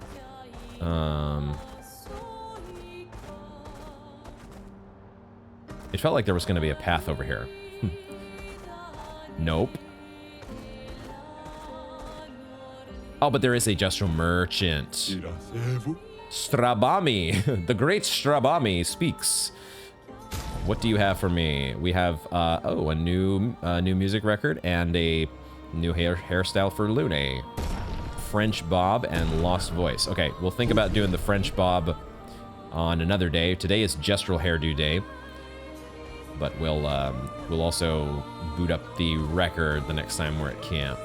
It felt like there was going to be a path over here. Nope. Oh, but there is a Gestrel merchant. Strabami. The great Strabami speaks. What do you have for me? We have, oh, a new music record and a new hairstyle for Lune. French bob and lost voice. Okay, we'll think about doing the French bob on another day. Today is Gestrel hairdo day. But we'll also boot up the record the next time we're at camp.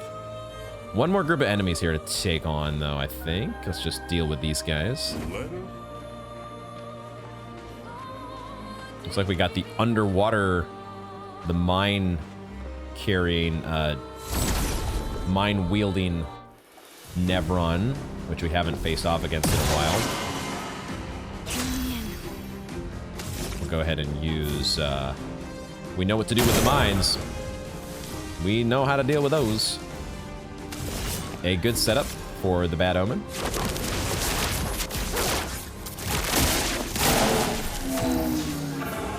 One more group of enemies here to take on, though, I think. Let's just deal with these guys. Looks like we got the underwater, the mine-carrying, mine-wielding Nevron, which we haven't faced off against in a while. We'll go ahead and use, we know what to do with the mines. We know how to deal with those. A good setup for the Bad Omen.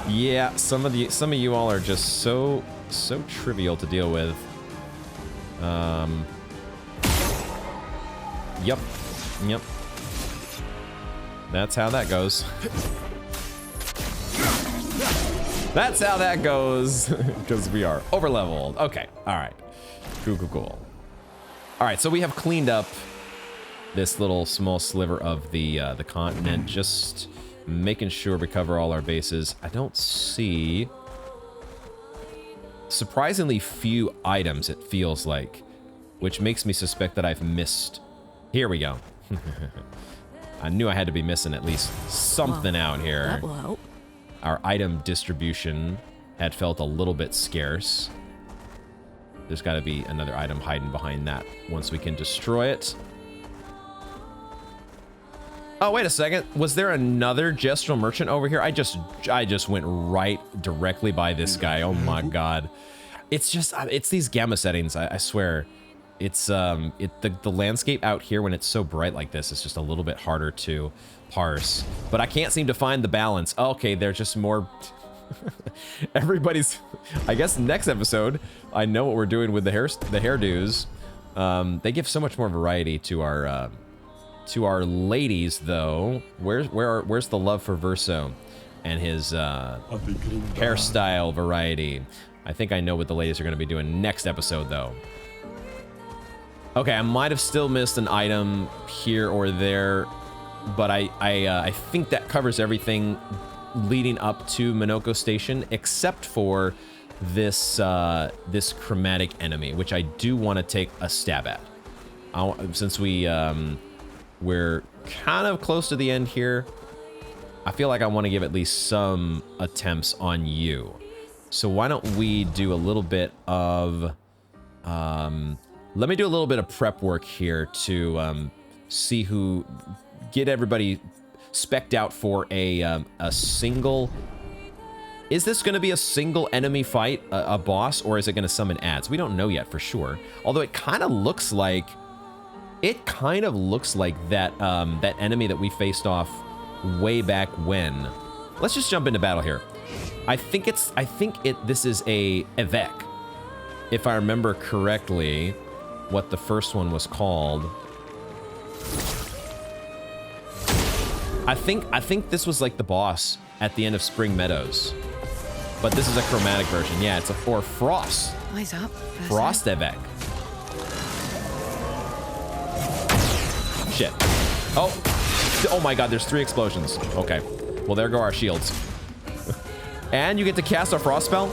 Yeah, some of you all are just so trivial to deal with. Yep. That's how that goes. That's how that goes, because we are overleveled. Okay, all right. Cool. All right, so we have cleaned up this little small sliver of the continent, just making sure we cover all our bases. I don't see surprisingly few items, it feels like, which makes me suspect that I've missed. Here we go. I knew I had to be missing at least something out here. That will help. Our item distribution had felt a little bit scarce. There's got to be another item hiding behind that once we can destroy it. Oh, wait a second. Was there another Gestrel merchant over here? I just went right directly by this guy. Oh my god. It's just, it's these gamma settings, I swear. It's, the landscape out here when it's so bright like this is just a little bit harder to parse. But I can't seem to find the balance. Okay, they're just more... Everybody's... I guess next episode, I know what we're doing with the hairdos. They give so much more variety to our ladies, though. Where's the love for Verso and his hairstyle variety? I think I know what the ladies are going to be doing next episode, though. Okay, I might have still missed an item here or there, but I think that covers everything leading up to Minoko Station, except for this this chromatic enemy, which I do want to take a stab at. Since we're kind of close to the end here, I feel like I want to give at least some attempts on you. So why don't we do a little bit of let me do a little bit of prep work here to see who, get everybody spec'd out for a single. Is this going to be a single enemy fight, a boss, or is it going to summon ads? We don't know yet for sure. Although it kind of looks like that that enemy that we faced off way back when. Let's just jump into battle here. This is a Avec. If I remember correctly, what the first one was called. I think this was like the boss at the end of Spring Meadows. But this is a chromatic version. Yeah, it's or Frost. Eyes up. Frost Avec. Shit. Oh my god, there's 3 explosions. Okay. Well, there go our shields. And you get to cast a frost spell?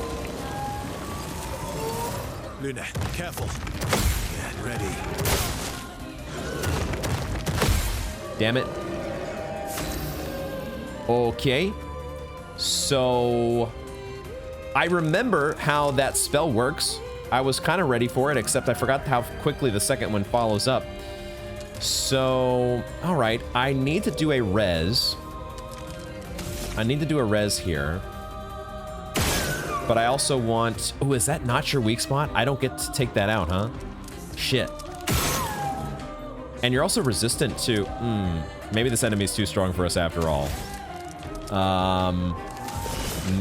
Luna, careful. Get ready. Damn it. Okay. So I remember how that spell works. I was kind of ready for it, except I forgot how quickly the second one follows up. So, all right, I need to do a res. I need to do a res here. But I also want... Oh, is that not your weak spot? I don't get to take that out, huh? Shit. And you're also resistant to... maybe this enemy's too strong for us after all.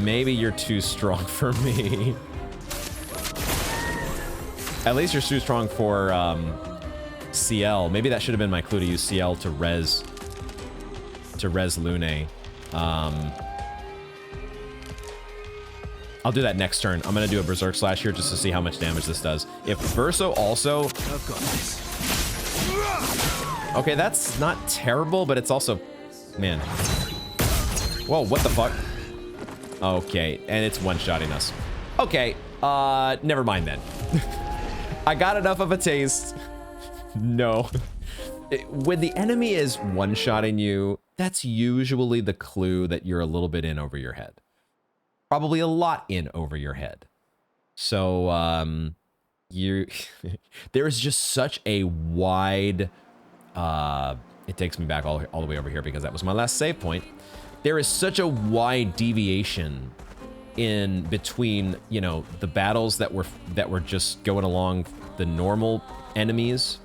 Maybe you're too strong for me. At least you're too strong for CL. Maybe that should have been my clue to use CL to res Lune. I'll do that next turn. I'm gonna do a Berserk Slash here just to see how much damage this does. If Verso also... I've got this. Okay, that's not terrible, but it's also... Man. Whoa, what the fuck? Okay, and it's one-shotting us. Okay, never mind then. I got enough of a taste. No. When the enemy is one-shotting you, that's usually the clue that you're a little bit in over your head. Probably a lot in over your head. So, there's just such a wide... it takes me back all the way over here because that was my last save point. There is such a wide deviation in between, you know, the battles that were just going along the normal enemies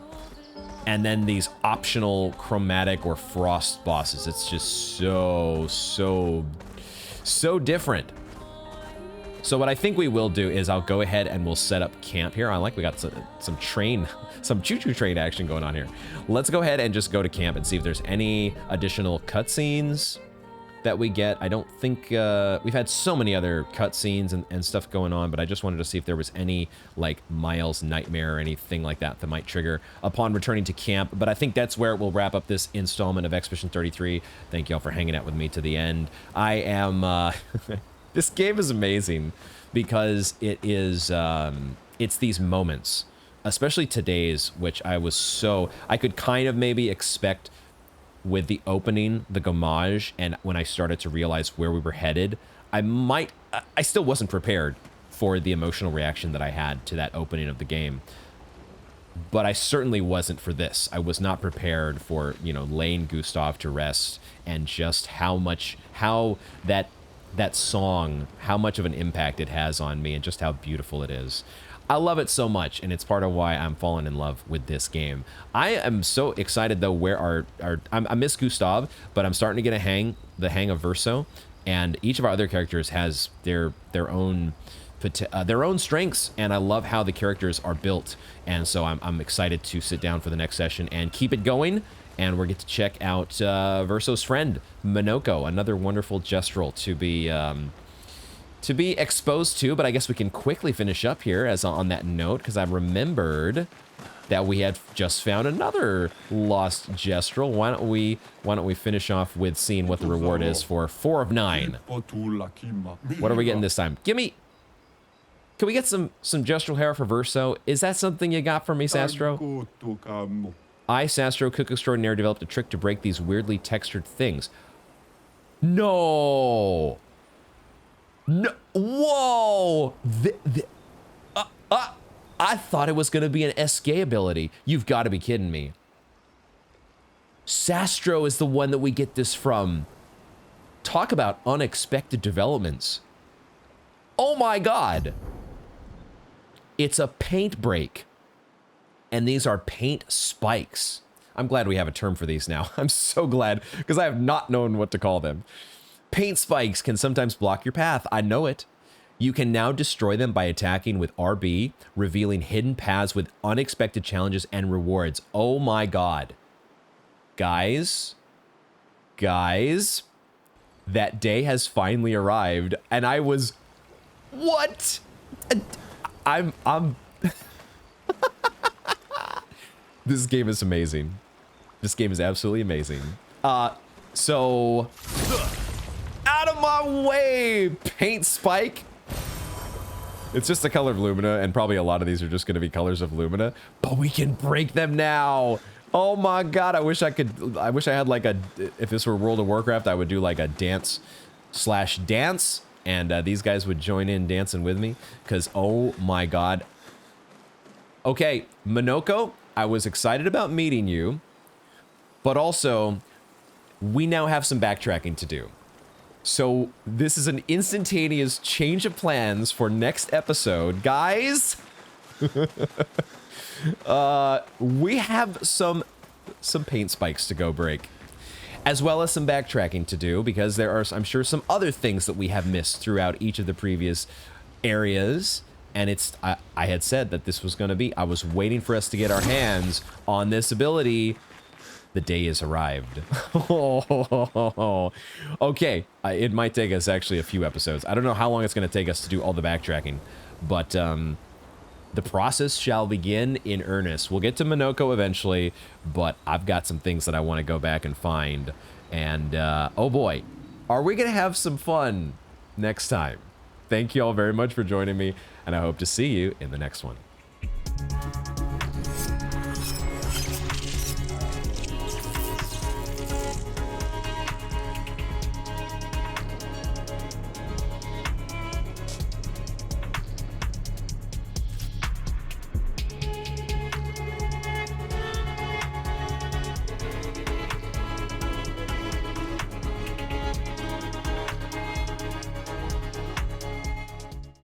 and then these optional chromatic or frost bosses. It's just so different. So what I think we will do is I'll go ahead and we'll set up camp here. I like we got some choo-choo train action going on here. Let's go ahead and just go to camp and see if there's any additional cutscenes that we get. I don't think we've had so many other cutscenes and stuff going on, but I just wanted to see if there was any like Miles Nightmare or anything like that that might trigger upon returning to camp. But I think that's where we'll wrap up this installment of Expedition 33. Thank you all for hanging out with me to the end. I am this game is amazing because it is it's these moments, especially today's, which I could kind of maybe expect with the opening, the Gommage, and when I started to realize where we were headed, I still wasn't prepared for the emotional reaction that I had to that opening of the game. But I certainly wasn't for this. I was not prepared for, you know, laying Gustav to rest and just how that song, how much of an impact it has on me and just how beautiful it is. I love it so much, and it's part of why I'm falling in love with this game. I am so excited, though, where I miss Gustav, but I'm starting to get the hang of Verso, and each of our other characters has their own strengths, and I love how the characters are built, and so I'm excited to sit down for the next session and keep it going, and we'll get to check out Verso's friend, Minoko, another wonderful Gestrel to be exposed to, but I guess we can quickly finish up here as on that note, because I remembered that we had just found another lost Gestrel. Why don't we finish off with seeing what the reward is for 4 of 9. What are we getting this time? Can we get some Gestrel hair for Verso? Is that something you got for me, Sastro? I, Sastro, Cook Extraordinaire, developed a trick to break these weirdly textured things. No! No, whoa! I thought it was going to be an SK ability. You've got to be kidding me. Sastro is the one that we get this from. Talk about unexpected developments. Oh my god! It's a paint break. And these are paint spikes. I'm glad we have a term for these now. I'm so glad, because I have not known what to call them. Paint spikes can sometimes block your path. I know it. You can now destroy them by attacking with RB, revealing hidden paths with unexpected challenges and rewards. Oh my god. Guys, that day has finally arrived, and I was, what? I'm This game is amazing. This game is absolutely amazing. So out of my way, paint spike. It's just the color of Lumina, and probably a lot of these are just going to be colors of Lumina, but we can break them now. Oh my god, I wish I had like a, if this were World of Warcraft, I would do like a dance/dance, and these guys would join in dancing with me, because oh my god. Okay, Monoko, I was excited about meeting you, but also, we now have some backtracking to do. So this is an instantaneous change of plans for next episode. Guys, we have some paint spikes to go break, as well as some backtracking to do, because there are, I'm sure, some other things that we have missed throughout each of the previous areas. And it's, I had said that this was going to be, I was waiting for us to get our hands on this ability. The day has arrived. Okay, it might take us actually a few episodes. I don't know how long it's going to take us to do all the backtracking, but the process shall begin in earnest. We'll get to Monoko eventually, but I've got some things that I want to go back and find. And oh boy, are we going to have some fun next time. Thank you all very much for joining me, and I hope to see you in the next one.